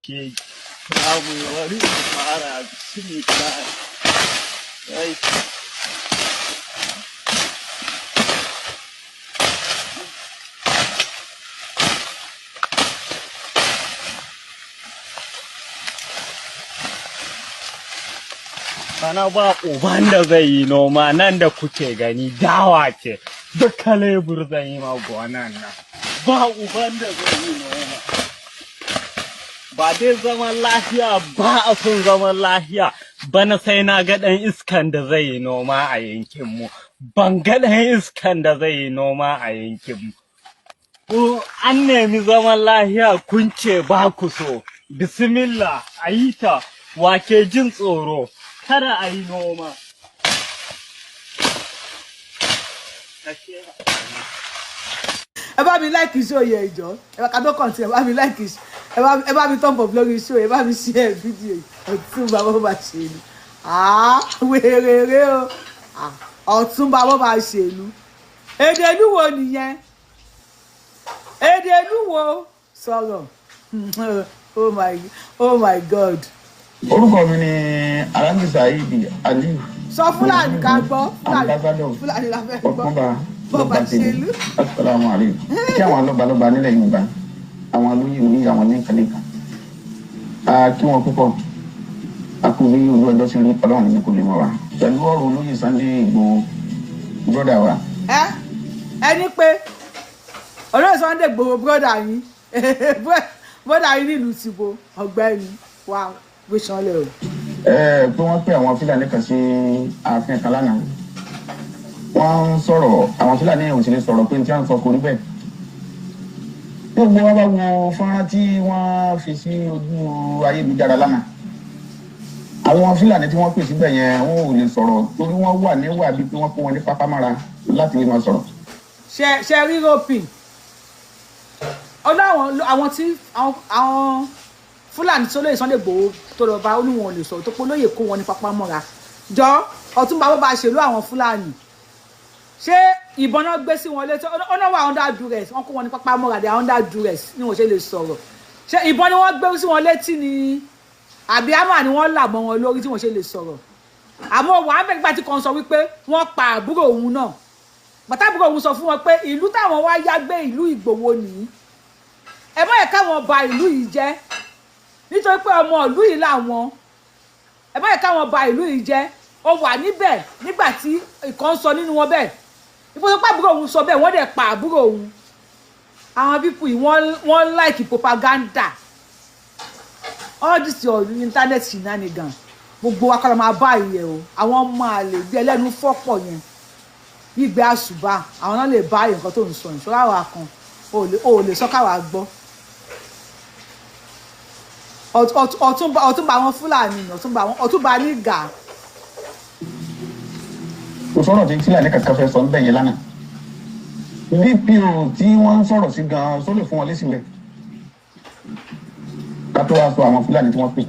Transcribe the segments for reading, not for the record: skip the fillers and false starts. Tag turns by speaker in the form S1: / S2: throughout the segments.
S1: ke babu wani fara bismillah ai Ana ba uban da zai yi noma nan da kuke gani dawa ce duka lebur zai yi ma gonan nan ba uban da zai yi noma ba dai zaman lafiya ba a son zaman lafiya bana sai na ga ɗan iskan da zai yi noma a yankinmu ban ga ɗan iskan da zai yi noma a yankinmu an nemi zaman lafiya kun ce ba ku so bismillah a yi ta wake jin tsoro kada a yi noma.
S2: Ẹ bá mi like show yẹn ìjọ. Ẹ bá kàdó continue. Ẹ bá mi like ẹ bá mi thumb up lórí show. Ẹ bá mi share video. Ọ̀túnba bó bá ṣe ìlú. Wèrèrè o. Ọ̀túnba bó bá ṣe ìlú. Èdè ìlú wo nìyẹn? Èdè ìlú wo? Sọ̀rọ̀. Oh my God.
S3: Orúkọ mi ni Aláàjì Saheed Aliyu.
S2: Sọ Fúlàní ká gbọ́.
S3: Fúlàní la fẹ́ gbọ́. Bọ́ba ṣèlú. Assalamu alaikum. Kí àwọn lọ́balọ́ba nílẹ̀ Yorùbá, àwọn olóyè àwọn nìkanìkan. Kí wọ́n púpọ̀. A kú bí olú ọjọ́ sí rí Ọlọ́run ní kò lè mọ̀ wá. Pẹ̀lú ọ̀rọ̀ olóyè Sunday Igboho, brọ́dà wa.
S2: Ẹni pé olóyè Sunday Igboho brọ́dà yín. Brọ́dà yín nílùú Tìbò, ọ̀gbẹ́ni wa. Pé
S3: wọ́n pè àwọn Fúlàní kan sí ààfin kan lánàá wọ́n ń sọ̀rọ̀ àwọn Fúlàní ò sì lè sọ̀rọ̀ pé tí wọ́n ń sọ kò rí bẹ́ẹ̀ gbogbo wa bá wo fọ́nrán tí wọ́n fi sí ojú ayélujára lánàá àwọn Fúlàní tí wọ́n pè síbẹ̀ yẹn wọn ò lè sọ̀rọ̀ torí wọ́n wà níwà bíi pé wọ́n kó wọn ní pápámára láti lè máa sọ̀rọ̀.
S2: ṣe rí ropin ọlọ́run àwọn tí àwọn Fúlàní tí olóyè Sunday Igboho tó lọ bá olúwọn lè sọ̀rọ̀ tó pé olóyè kó wọn ní pápá mọ́ra jọ Ọ̀túnba bó bá ṣèlú àwọn Fúlàní ṣé ìbọn náà gbé sí wọn létí ọ̀nà wà under duress wọn kó wọn ní pápá mọ́ra they are under duress ní wọn ṣe lè sọ̀rọ̀ ṣé ìbọn ni wọ́n gbé sí wọn létí ni àbí àmà ni wọ́n là mọ́ wọn lórí tí wọ́n ṣe lè sọ̀rọ̀ àmọ́ wàá mẹ́gbà tí kan sọ wípé wọ́n pa àbúrò òun náà bàtà àbúrò òun sọ fún wọn pé ìlú táwọn wá yá gbé ìlú Ìgbòho nìyí ẹ má yẹ káwọn ba ìlú yìí jẹ́ nítorí pé ọmọ ìlú yìí làwọn ẹ má yẹ káwọn ba ìlú yìí jẹ́ ó wà níbẹ̀ nígbà tí ìkan sọ nínú wọn bẹ́ẹ̀ ìfowópamọ́ àbúrò òun sọ bẹ́ẹ̀ wọ́n dẹ̀ pa àbúrò òun àwọn pípù yìí wọ́n like propaganda all this your internet shenanigan gbogbo wa kọ́ra máa bá ìyẹ̀ o àwọn ọmọ àlè bí ẹlẹ́nu fọ́pọ̀ yẹn gbígbé àṣùbà àwọn náà lè bá nǹkan tó ń sọ ìṣọ́ra wa kan o lè sọ káwa gbọ́. Ọ̀túnba àwọn Fúlàní Ọ̀túnba ní gà.
S3: Kò sọ̀rọ̀ tí Fúlàní kankan fẹ́ sọ ń bẹ̀yẹn lánàá. DPO tí wọ́n ń sọ̀rọ̀ sí gan-an sọ lè fún wọn lésì rẹ̀. Ká tó wá sọ àwọn Fúlàní tí wọ́n pè.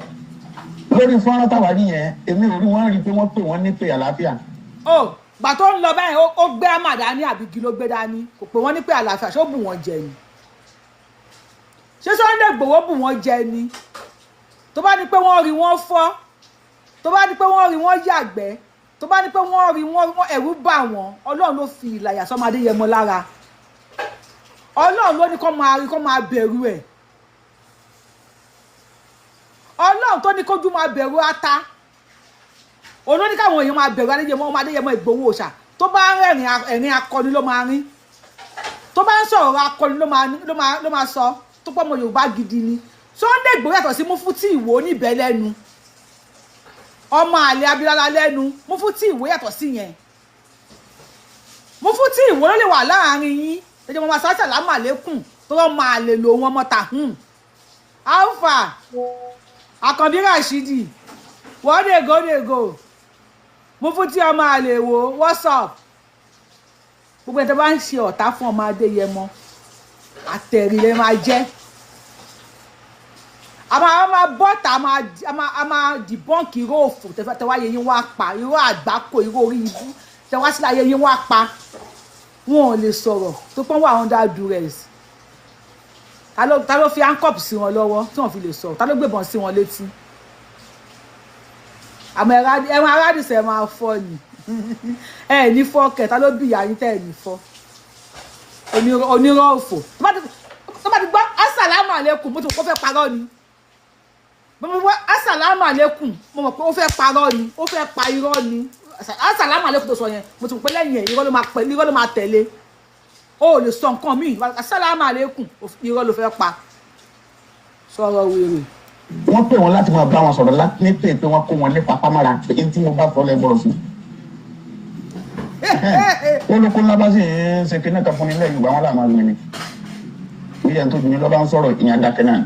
S3: Lórí fọ́nrán táwa rí yẹn, èmi ò rí wọ́n rí pé wọ́n pè wọ́n ní pé àlàáfíà.
S2: Gbà tó ń lọ báyìí ó gbé àmàdá ní àbíkí ló gbé dání kò pé wọ́n ní pé àlàáfíà ṣó bù wọ́n jẹ ni. Ṣé Sunday Igboho bù wọ́n jẹ ni? Tó bá ní pé wọ́n rí wọ́n fọ́ tó bá ní pé wọ́n rí wọ́n yàgbẹ́ tó bá ní pé wọ́n rí wọ́n ẹ̀rù bà wọ́n Ọlọ́run ló fi ìlàyà sọ́mọdé yẹmọ lára Ọlọ́run ló ní kó máa bẹ̀rù ẹ̀ Ọlọ́run tó ní kójú máa bẹ̀rù ata òun ló ní káwọn èèyàn máa bẹ̀rù Adéyẹmọ Ìgbòho òòṣà tó bá ń rẹ́rìn ẹ̀rín akọni ló máa rín tó bá ń sọ̀rọ̀ akọni ló máa sọ tó pọ̀ mọ́ Yorùbá gidi ni Sunday Igboho yàtọ̀ sí Mufti Ìwó níbẹ̀ lẹ́nu ọmọ àlè Abilala lẹ́nu Mufti Ìwó yàtọ̀ sí yẹn Mufti Ìwó ló lè wà láàrin yín ẹjọ́ mọ́ máa sàlámù àlékún tó wọ́n máa lè lò wọ́n mọ́ tàhún alpha Àkànbí Rashidi wọ́n dey go Mufti ọmọ àlè wo what's up gbogbo ẹ̀ tó bá ń ṣe ọ̀tá fún ọmọ Adéyẹmọ àtẹ̀rí lè máa jẹ́ a máa bọ́ta a máa dìbọ́ǹkì irú òfò tẹwáyé yín wá pa irú àgbákò irú orí ibú tẹwá sílẹ̀ ayé yín wá pa wọn ò lè sọ̀rọ̀ tó pọ́n wà under duress ta ló fi handcuff sí wọn lọ́wọ́ tí wọ́n fi lè sọ ta ló gbébọn sí wọn létí àmọ́ ẹran aládìsẹ́ máa fọ́ ni ẹ ní fọ́ kẹ̀ ta ló bí ìyá yín tẹ́ ẹ̀ ní fọ́ onírọ̀ òfò tó bá ti gbọ́ asàlámù àlékún mo ti kó fẹ́ parọ́ ni mo mọ̀ pé asàlámù àlékún mo mọ̀ pé ó fẹ́ parọ́ ni ó fẹ́ pa irọ́ ni asàlámù àlékún tó sọ yẹn mo ti mọ̀ pé lẹ́yìn ẹ̀ irọ́ ló máa tẹ̀lé o lè sọ nǹkan míì asàlámù àlékún irọ́ ló fẹ́ pa sọ̀rọ̀ wèrè.
S3: wọ́n pè wọ́n láti máa bá wọn sọ̀rọ̀ ní pé wọ́n kó wọn ní papámọ́ra pé tí mo bá fọ́ lẹ́gbọ̀rọ̀ sí. olùkọ́ ńlá bá sì ń ṣe kíní kan fún ilé Yorùbá wọn làwọn àgbẹ̀ ni bí ẹni tó jùlọ lọ́ba ń sọ̀rọ̀ ìyẹn dákẹ́ náà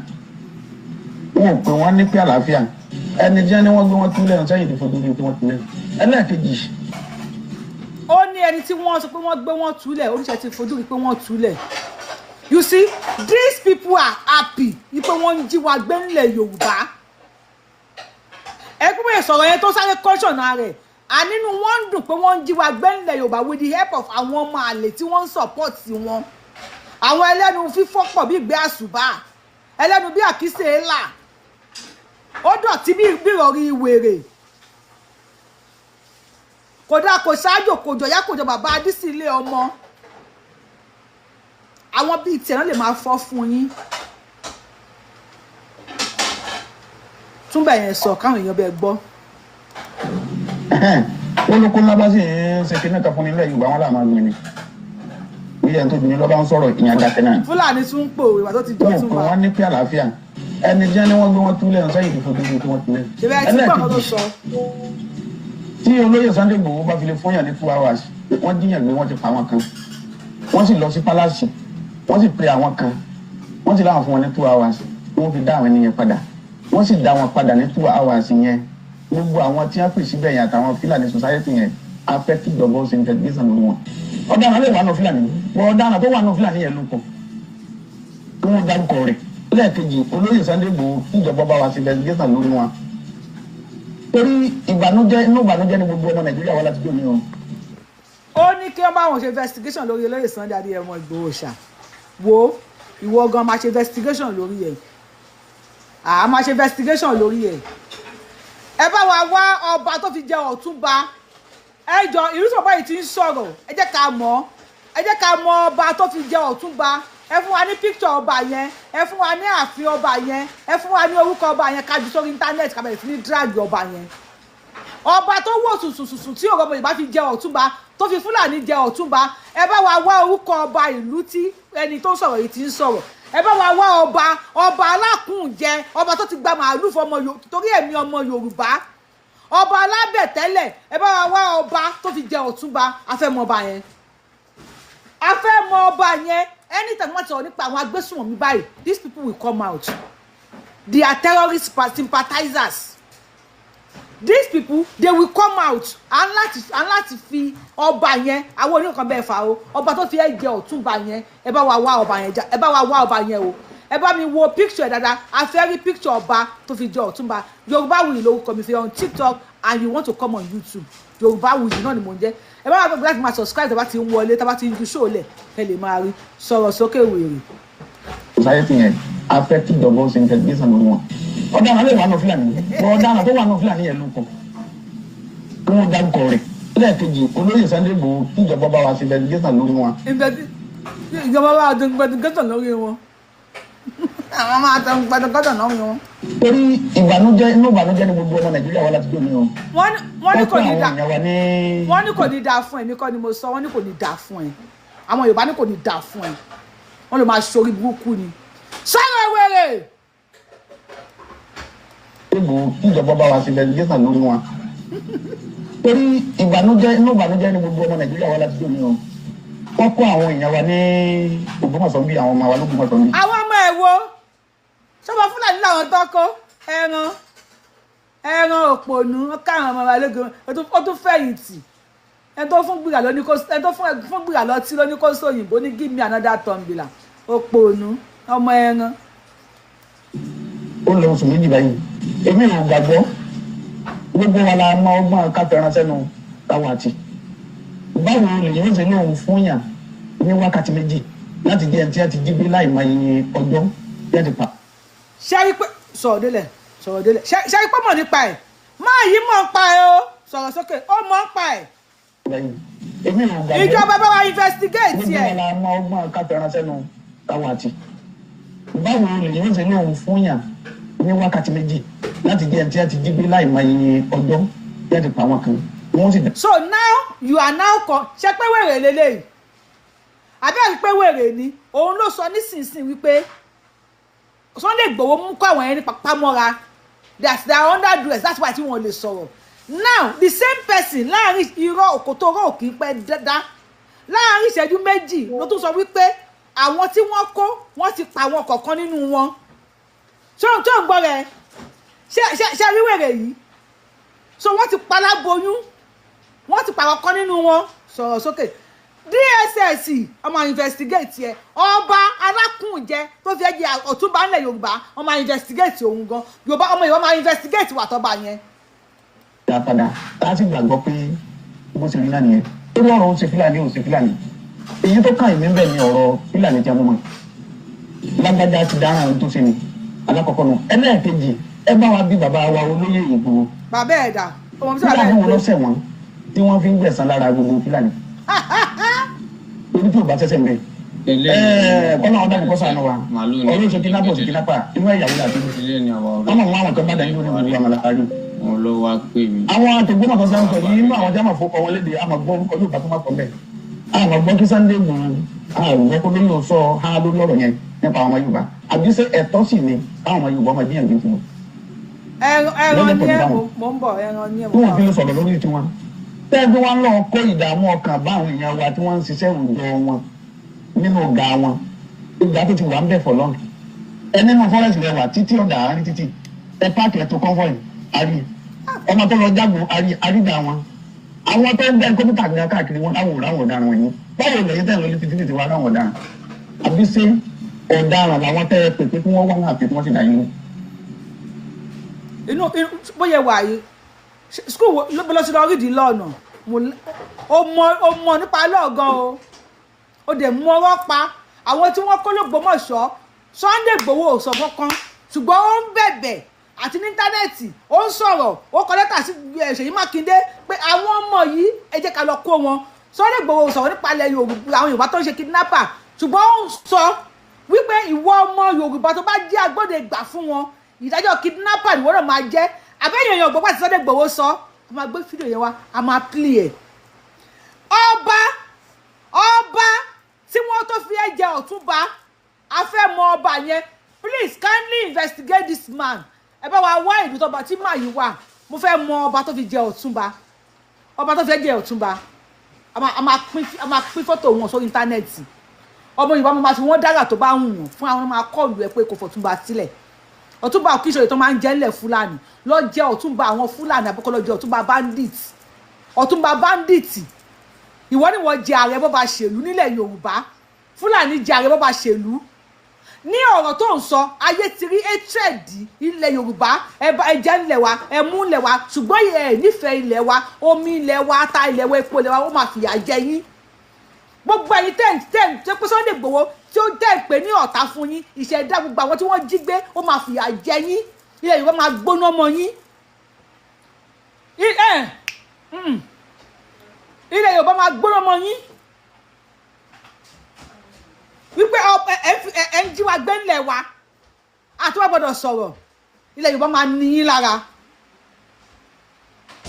S3: wọn ò pè wọ́n ní pé àlàáfíà ẹni jẹ́ ni wọ́n gbé wọn túlẹ̀ sẹ́yìn tó fojú ní pé wọ́n túlẹ̀ ẹlẹ́ẹ̀kejì.
S2: ó ní ẹni tí wọ́n sọ pé wọ́n gbé wọn túlẹ̀ oníṣẹ́ ti fojú rí pé wọ́n túlẹ̀ you see these people are happy ní pé wọ́n ń jí wa gbé nílẹ̀ Yorùbá ẹgbẹ́ mi sọ̀rọ̀ yẹn tó sáré kọ́ṣọ̀nà rẹ̀ ànínú wọn ń dùn pé wọ́n ń jí wa gbé nílẹ̀ Yorùbá with the help of àwọn ọmọ àlè tí wọ́n ń support wọn àwọn ẹlẹ́nu fífọ́ pọ̀ bí ìgbé àṣùbà ẹlẹ́nu bí àkísè ńlá ó dọ̀tí bí ìrọ̀rí wèrè kódà kò ṣáájò kò jọ̀yà kò jọ bàbá adísí ilé ọmọ àwọn bíi tiẹ̀ náà lè máa fọ́ fún yín túnbẹ̀ yẹn sọ káwọn èèyàn bẹ́ẹ̀ gbọ́.
S3: olùkọ́ ńlá bá sì ń ṣe kíní kan fún ilé Yorùbá wọn làwọn àgbẹ̀ ni bí ẹni tó jùlọ lọ́ba ń sọ̀rọ̀ ìyẹn dákẹ́ náà.
S2: Fúlàní tún ń pò ìwà tó ti jọ tún wá.
S3: wọ́n ní pé àlàáfíà ẹni jẹ́ ni wọ́n gbé wọn túlẹ̀ sẹ́yìn tó fojú ní pé wọ́n túlẹ̀.
S2: ẹlẹ́ẹ̀kejì
S3: tí olóyè Sunday Igboho bá fi lè fún yàn ní 2 hours wọ́n jíyàn gbé wọ́n ti pa àwọn kan wọ́n sì lọ sí pálásì wọ́n sì pe àwọn kan wọ́n sì láwọn fún wọn ní 2 hours wọ́n fi dá àwọn ènìyàn padà wọ́n sì dá wọn padà ní 2 hours yẹn gbogbo àwọn tí wọ́n pè síbẹ̀ yẹn àtàwọn Fúlàní society yẹn affected double integration lórí wọn. ọ̀daràn lè wà nù Fúlàní wọ́n ọ̀daràn tó wà nù Fúlàní yẹn ló kọ̀ kí wọ́n dárúkọ rẹ̀ lẹ́ẹ̀kejì olóyè Sunday Igboho kíjọba bá wa sí investigation lórí wọn torí ìbànújẹ́ inú ìbànújẹ́ ni gbogbo ọmọ Nàìjíríà wà láti dòní o.
S2: ó ní kí wọ́n bá wọn ṣe investigation lórí olóyè Sunday Adéyẹmọ Igboho ṣá wo ìwọ gan máa ṣe investigation lórí ẹ̀ àá máa ṣe investigation lórí ẹ̀ ẹ bá wa wá ọba tó fi jẹ Ọ̀túnba ẹ jọ ìrúsọ̀bá yìí ti ń sọ̀rọ̀ ẹ jẹ́ ká mọ̀ ọba tó fi jẹ Ọ̀túnba ẹ fún wa ní picture ọba yẹn ẹ fún wa ní ààfin ọba yẹn ẹ fún wa ní orúkọ ọba yẹn kájú sórí íńtánẹ́ẹ̀tì kábẹ̀rẹ̀ sí ní drag ọba yẹn ọba tó wò sùsùsùsù tí òròmọ Yorùbá fi jẹ Ọ̀túnba tó fi Fúlàní jẹ Ọ̀túnba ẹ bá wa wá orúkọ ọba ìlú tí ẹni tó sọ̀rọ̀ yìí ti ń sọ̀rọ̀ ẹ bá wa wá ọba alákùnjẹ ọba tó ti gba màálù fọmọ torí ẹ̀mí ọmọ Yorùbá ọba alábẹ̀tẹ́lẹ̀ ẹ bá wa wá ọba tó fi jẹ Ọ̀túnba afẹ́mọ ọba yẹn afẹ́mọ ọba yẹn anytime wọ́n ti sọ̀rọ̀ nípa àwọn agbésùnmọ̀mí báyìí these people will come out they are terrorist sympathizers these people they will come out and láti fi ọba yẹn àwọn oníkan bẹ́ẹ̀ fà o ọba tó fi ẹ jẹ Ọ̀túnba yẹn ẹ bá wa wá ọba yẹn ẹ bá wa wá ọba yẹn o ẹ bá mi wo picture ẹ dáadáa a fẹ́ rí picture ọba tó fi jẹ Ọ̀túnba Yorùbáwùyí lórúkọ mi fi on TikTok and you want to come on YouTube Yorùbáwùyí náà ni mò ń jẹ́ ẹ bá wà gbọ́dọ̀ láti máa subscribe tó bá ti ń wọlé tó bá ti ń ju show lẹ̀ ẹ lè máa rí sọ̀rọ̀ sókè wèrè.
S3: society yẹn affected double integration lórí wọn ọ̀daràn lè wà nù Fúlàní ọ̀daràn tó wà nù Fúlàní yẹn ló kọ̀ kí wọ́n dárúkọ rẹ̀ lẹ́ẹ̀kejì olóyè Sunday Igboho kíjọba bá wa sí investigation lórí wọn.
S2: ìjọba bá wa sí investigation lórí wọn àwọn máa tẹ gbẹdọgbẹdọ náà wọn.
S3: torí ìbànújẹ́ inú ìbànújẹ́ ni gbogbo ọmọ Nàìjíríà wà láti dòní o.
S2: wọ́n ní kò ní dáa fún ẹ mi kọ́ ni mo sọ wọ́n ní kò ní dáa fún ẹ àwọn Yorùbá ní kò ní dáa fún ẹ wọ́n lè máa ṣorí burúkú ni. sọ́wọ́ wẹ̀rẹ̀.
S3: Igboho kíjọba bá wa sí investigation lórí wọn. torí ìbànújẹ́ inú ìbànújẹ́ ni gbogbo ọmọ Nàìjíríà wà láti dòní o. wọ́n kó àwọn èèyàn wa ní Ògbómọ̀ṣọ́ bí àwọn ọmọ wa l'Ógbómọ̀ṣọ́ bí.
S2: àwọn ọmọ ẹ̀ wo sọ́mọ Fúlàní làwọn tọ́kọ́ ẹran òpònú káwọn ọmọ wa lógun ó tún fẹ̀yìntì ẹ tó fún gbìyà lọ ní kó ẹ tó fún gbìyà lọ tí ló ní kó sóyìnbó ní give me another tumbler òpònú ọmọ ẹran.
S3: ó lọ oṣù méjì báyìí èmi ò gbàgbọ́ gbogbo wa la mọ ọgbọ́n káfẹ́ràn sẹ́nu táwọn àti báwo lèyìn ń ṣe lóhun fún yàn ní wákàtí méjì láti jẹ́ ẹni tí a ti jí gbé láì máa yin ọjọ́ yẹ ti pa.
S2: ṣe rí pé sọ̀rọ̀ délẹ̀ ṣe rí pé mọ̀ nípa ẹ̀ máa yí mọ̀ nípa ẹ̀ o sọ̀rọ̀ sókè ó mọ̀ nípa ẹ̀. ìjọba bá wa investigate ẹ̀.
S3: gbogbo ọ̀la ọmọ ọgbọ́n káfíńrán sẹ́nu táwọn àti báwo lèyìn ṣe lóun fún yàn ní wákàtí méjì láti jẹ́ ẹni tí a ti jí gbé láì mọ iye ọjọ́ yẹ ti pa àwọn kan wọ́n sì dá.
S2: so now you are now ṣe pé wèrè lélẹ́yìí àbẹ́rẹ́ pé wèrè ni òun ló sọ nísinsìnyí wípé Sunday Igboho mú kó àwọn ẹni pamọ́ra that they are under duress that's why tí wọ́n lè sọ̀rọ̀ now the same person láàrin irọ́ òkòtòrò òkì pẹ́ dáadáa láàrin ìṣẹ́jú méjì ló tún sọ wípé àwọn tí wọ́n kó wọ́n ti pa àwọn kọ̀ọ̀kan nínú wọn tó ń gbọ́ rẹ̀ ṣe rí wèrè yìí so wọ́n ti pa láboyún wọ́n ti pa àwọn kan nínú wọn sọ̀rọ̀ sókè DSS ọmọ investigate yẹ ọba alákùnjẹ tó fi ẹjẹ Ọ̀túnba ńlẹ̀ Yorùbá ọmọ investigate òun gan Yorùbá ọmọ Yorùbá máa investigate wà tọ́ba yẹn.
S3: ìyá padà láti gbàgbọ́ pé bó ṣe rí náà nìyẹn ó lọ́rọ̀ ó ṣe Fúlàní ó ṣe Fúlàní èyí tó kàn mí bẹ́ẹ̀ ni ọ̀rọ̀ Fúlàní tí a mú mọ́ lágbájá ti dáhùn ohun tó ṣe ni alákọ̀ọ́kọ́ nù ẹlẹ́ẹ̀kejì ẹ bá wa bí bàbá wa Olóyè Ìgbòho.
S2: bàbá ẹ̀ dà ọmọ mi sọ bàbá ẹ̀
S3: Fúlàní wọn lọ́sẹ̀ wọn tí wọ́n fi ń gbẹ̀san lára gbogbo Fúlàní orí tí o bá ṣẹ̀ṣẹ̀ ń bẹ kọ́nà ọ̀dà kò sànù wa ọ̀rọ̀ ìṣe kidnapper ṣe kidnapper inú ẹ̀yà wúlò àti ọmọ mọ àwọn kan bá dàní lórí gbogbo àmàlà àárín. àwọn àtẹ̀gbọ́n kan sáà ń sọ yìí inú àwọn jáàmà fọkọ wọn léde àmà gbọ́ orúkọ yóò bá tó má pọ̀ bẹ́ẹ̀ àmà gbọ́ kí Sunday Igboho àgbẹ̀ kó lóyún sọ ha lórí ọ̀rọ̀ yẹn nípa àwọn ọmọ Yorùbá àbí ṣe ẹ̀tọ́ sì ni káwọn ọmọ Yorùbá máa jíyàn gbé fún wọn.
S2: ẹran ní ẹ mò ń bọ̀ ẹran ní ẹ mò ń bọ̀.
S3: tí wọ́n fi lè sọ̀rọ̀ lórí tiwọn tẹ́gbẹ́ wọn lọ kó ìdààmú ọkàn bá àwọn èèyàn wa tí wọ́n ń ṣiṣẹ́ òòjọ́ wọn nínú ọ̀gá wọn ìgbà tó ti wà ń bẹ̀ for long ẹ nínú forest rẹ wà títí ọ̀dà àárín títí ẹ páàkì ẹ̀ tó convoy àrí ọmọ tó lọ jágun àrídà wọn àwọn tó ń bẹ kọ́mítà gan káàkiri wọn láwọn òráwọn ọ̀daràn wọ̀nyí báwo lẹ́yìn tẹ́ lórí títí ti wá láwọn ọ̀daràn àbí ṣé ọ̀daràn làwọn tẹ́ ẹ pè pé kí wọ́n wá náà pé kí wọ́n sì dá yín lọ.
S2: inú bóyá wà yìí school ló ti lọ rí di lọ́nà ó mọ nípa lọ́ọ̀gán ó dẹ̀ mú ọwọ́ pa àwọn tí wọ́n kó l'Ógbómọ̀ṣọ́ Sunday Igboho ò sọ kankan ṣùgbọ́n ó ń bẹ̀bẹ̀ àti ní íńtánẹ́ẹ̀tì ó ń sọ̀rọ̀ ó kọ lẹ́tà sí Ṣèyí Mákindé pé àwọn ọmọ yìí ẹ jẹ́ ká lọ kó wọn Sunday Igboho ò sọ̀rọ̀ nípa ilẹ̀ Yorùbá àwọn Yorùbá tó ń ṣe kidnapper ṣùgbọ́n ó ń sọ wípé ìwọ ọmọ Yorùbá tó bá jẹ́ agbóde gbà fún wọn ìdájọ́ kidnapper ìwọ náà máa jẹ́ àbẹ́yẹ̀ èèyàn gbọ́ pàtí Sunday Igboho sọ a máa gbé fídíò yẹn wá a máa play ẹ̀ ọba tí wọ́n tó fi ẹ̀ jẹ Ọ̀túnba a fẹ́ mọ ọba yẹn please kindly investigate this man ẹ bá wa wá ìlú tọba tí màá yìí wà mo fẹ́ mọ ọba tó fi jẹ Ọ̀túnba ọba tó fi jẹ Ọ̀túnba a máa pín fọ́tò wọn sórí íńtánẹ́ẹ̀tì ọmọ Yorùbá mo máa fi wọ́n dára tó bá wù wọ́n fún àwọn máa kọ́ọ̀lù ẹ pé kò fọ̀túnba sílẹ̀ Ọ̀túnba òkìṣòro tó máa ń jẹ́ ńlẹ̀ Fúlàní lọ jẹ́ Ọ̀túnba àwọn Fúlàní àbúkọ́ lọ jẹ́ Ọ̀túnba bandit ìwọ ni wọ́n jẹ ààrẹ bó ba ṣèlú nílẹ̀ Yorùbá Fúlàní jẹ ààrẹ bó ba ṣèlú ní ọ̀rọ̀ tó ń sọ ayé ti rí hatred ilẹ̀ Yorùbá ẹjẹ́ ńlẹ̀ wa ẹmú ńlẹ̀ wa ṣùgbọ́n ẹ̀ nífẹ̀ẹ́ ilẹ̀ wa omi ilẹ̀ wa ata ilẹ̀ wa epo ilẹ̀ wa ó máa fìyà jẹ yín gbogbo ẹ̀yin tẹ́ pé Sunday Igboho tí ó tẹ́ pé ní ọ̀tá fún yín ìṣẹ̀dá gbogbo àwọn tí wọ́n jí gbé ó máa fìyà jẹ yín ilẹ̀ Yorùbá máa gbóná mọ́ yín ilẹ̀ Yorùbá máa gbóná mọ́ yín wípé ẹ ń jí wa gbé ńlẹ̀ wa àti wọ́n gbọ́dọ̀ sọ̀rọ̀ ilẹ̀ Yorùbá máa ní yín lára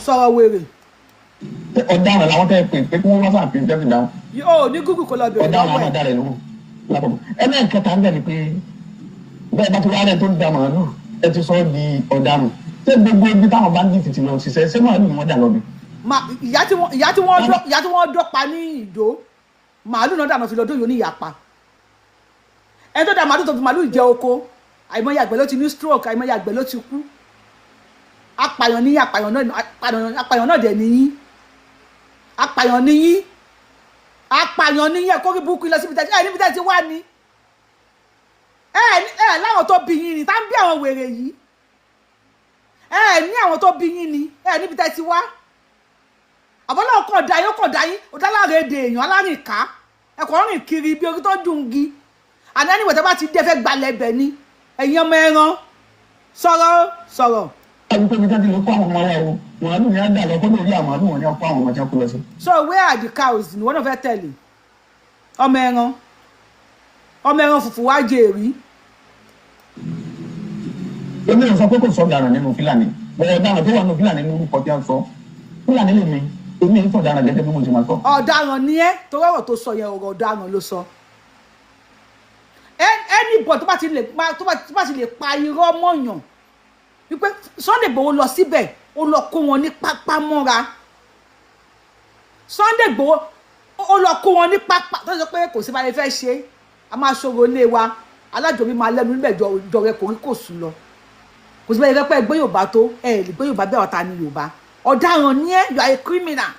S2: sọ̀rọ̀ wèrè.
S3: ọ̀daràn làwọn tẹ́ pé kí wọ́n wá sáà fi tẹ́sí dáhùn.
S2: yóò ní Google kò lọ bẹ̀rẹ̀
S3: ọ̀daràn àwọn ọ̀daràn ló lápapọ̀ ẹlẹ́ẹ̀kẹta ń bẹ̀ ni pé bẹ́ẹ̀ bá ti wá rẹ̀ tó ń da màálù ẹ ti sọ di ọ̀daràn ṣé gbogbo ibi táwọn bandit ti lọ ṣiṣẹ́ ṣé màálù ni wọ́n dà lọ́bì.
S2: ìyá tí wọ́n dọ́pa ní Ìdó màálù náà dànù fi lọ́dún yóò ní ìyapa ẹni tó da màálù tó fi màálù jẹ oko àìmọye àgbẹ̀ ló ti ní stroke àìmọye àgbẹ̀ ló ti kú apàyàn ní apàyàn náà dẹ̀ níyí apàyàn níyí ẹ̀kọ́ rí burúkú lọ síbi tẹ́tí níbi tẹ́tí wá ní láwọn tó bí yín ni tá ń bí àwọn wèrè yìí ní àwọn tó bí yín ni níbi tẹ́tí wá àbọ̀lọ́ kọ̀ dá yín ọ̀dálàrè èdè èèyàn alárìnká ẹ̀kọ́ rìn kiri bí orí tó dùn gi àná níwọ̀n tẹ́ bá ti dé fẹ́ gbalẹ̀ ẹbẹ̀ ni ẹ̀yin ọmọ ẹran sọ̀rọ̀.
S3: àwọn tó ń jáde ló kọ́ àwọn ọmọ wa o màálù ni á dà lọ kó lórí àwọn màálù wọn ni á kó àwọn ọmọ tí a kó lọ sí.
S2: So where are the cows ni wọ́n náà fẹ́ tẹ̀lé ọmọ ẹran fùfú wá jẹ èrí.
S3: èmi ò sọ pé kò sọ ọ̀daràn nínú Fúlàní bọ̀wọ̀ ọ̀daràn tó wà nínú Fúlàní ní orúkọ tí a sọ Fúlàní lè mi èmi ń sọ ọ̀daràn gẹ́gẹ́ bí mo ti máa sọ.
S2: ọ̀daràn ni ẹ́ torí ọ̀rọ̀ tó sọ yẹn ọ̀rọ̀ ọ̀daràn ló sọ. anybody tó bá ti lè pa irọ́ mọ̀yàn wípé Sunday Igboho lọ síbẹ̀ ó lọ kó wọn ní pápá mọ́ra Sunday Igboho ó lọ kó wọn ní pápá tó sọ pé kò sí báyìí fẹ́ ṣe a máa ṣòro ilé wa alájọbí máa lẹ́nu níbẹ̀ jọrẹ kò rí kò sùn lọ kò sí báyìí fẹ́ pẹ́ gbé Yorùbá tó ẹ̀ lè gbé Yorùbá bẹ́ẹ̀ ọ̀tá ni Yorùbá ọ̀daràn ni ẹ́ you are a criminal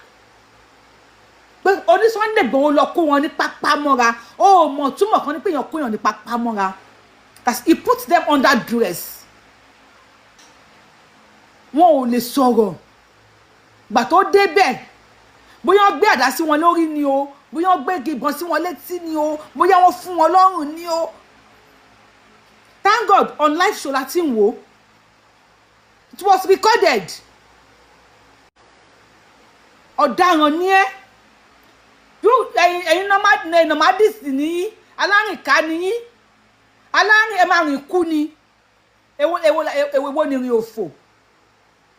S2: pé oní Sunday Igboho lọ kó wọn ní pápá mọ́ra ó mọ̀ túmọ̀ kan ní pé èèyàn kó èèyàn ní pápá mọ́ra he put them under duress wọn ò lè sọ̀rọ̀ gbà tó débẹ̀ bóyá wọ́n gbé àdá sí wọn lórí ni o bóyá wọ́n gbé ìbọn sí wọn létí ni o bóyá wọ́n fún wọn lọ́rùn ni o thank God on live show láti ń wò it was recorded ọ̀daràn ni ẹ́ ẹ̀yin nomadist nìyí alárìnká nìyí alárìn ẹ̀ máa rìn kú ni èwo ni rìn òfò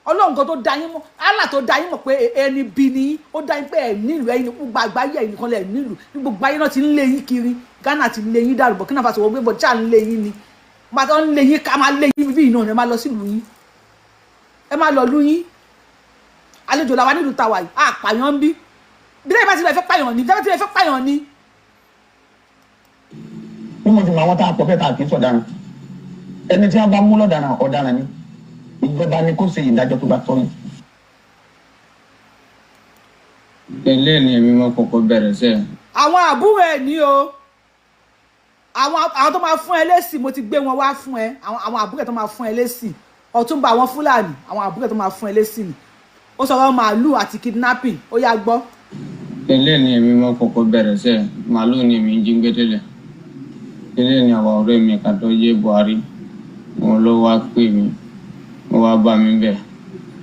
S2: Ọlọ́run kan tó dá yín mọ̀ Allah tó dá yín mọ̀ pé ẹni bí ni ó dá yín pé ẹ̀ nílùú ẹ̀yin gbogbo àgbáyé ẹ̀yin nìkan lẹ̀ nílùú ní gbogbo ayé náà ti ń lé yín kiri Ghana ti ń lé yín dàrú Burkina Faso wọ́n gbé bọ̀ tí à ń lé yín ni máa tó ń lé yín ká máa lé yín bí iná ẹ máa lọ sílùú yín ẹ máa lọ lú yín àlejò làwa nílùú tàwa yìí àpàyàn ń bí bí lẹ́yìn bá ti lè fẹ́ pàyàn ni bí lẹ́yìn bá ti lè fẹ́ pàyàn ni.
S3: bí mo ti mọ àwọn tá a pọ̀ fẹ́ ta kì í sọ̀daràn ẹni tí a bá mú lọ́daràn ọ̀daràn ni ìjọba ni kó ṣe ìdájọ́ tó bá tọ́ ni.
S1: ilé ni èmi máa kọ́kọ́ bẹ̀rẹ̀ sẹ́.
S2: àwọn àbúrò ẹ̀ ní o àwọn tó máa fún ẹ lésì mo ti gbé wọn wá fún ẹ àwọn àbúrò ẹ̀ tó máa fún ẹ lésì Ọ̀túnba àwọn Fúlàní àwọn àbúrò ẹ̀ tó máa fún ẹ lésì ni ó sọ̀rọ̀ màálù àti kidnapping ó yá gbọ́.
S1: ilé ni èmi máa kọ́kọ́ bẹ̀rẹ̀ sẹ́ màálù ni èmi jí gbé tẹ́lẹ̀ ilé ni àwọn ọ̀rẹ́ mi kan tó yé Buhari wọn ló wá pè mí wọ́n wá bá mi bẹ̀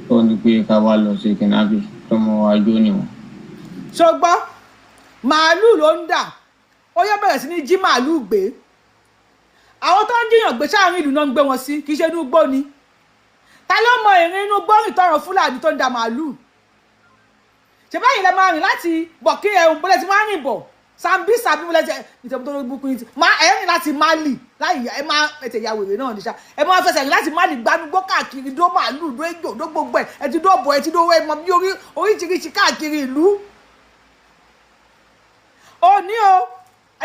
S1: tó ní pé ká wá lọ sí kidnapping tó mọ wá jó ni wọn.
S2: ṣùgbọ́n màálù ló ń dà ó yẹ bẹ̀rẹ̀ sí ní jí màálù gbé àwọn tó ń jiyàn gbé sáàrin ìlú náà ń gbé wọn sí kì í ṣe inú gbó ni ta ló mọ ìrìn inú gbó rìn tọrọ Fúlàní tó ń da màálù ṣe báyìí lẹ máa rìn láti bọ̀ kí ẹ̀hún bọ́lẹ̀ tí máa rìn bọ̀ Sambisa bí mo lẹ́sẹ̀ ìtẹ̀bù tó lórí bukun yìí ẹ̀rìn láti Mali láì ẹ máa ẹ̀tẹ̀ ìyá wèrè náà níṣà ẹ máa fẹsẹ̀ rìn láti Mali gbanugbó káàkiri dó màálù dó ejò dó gbogbo ẹ ti dó bọ̀ ẹ ti dó ẹ mọ bí oríṣiríṣi káàkiri ìlú. ó ní o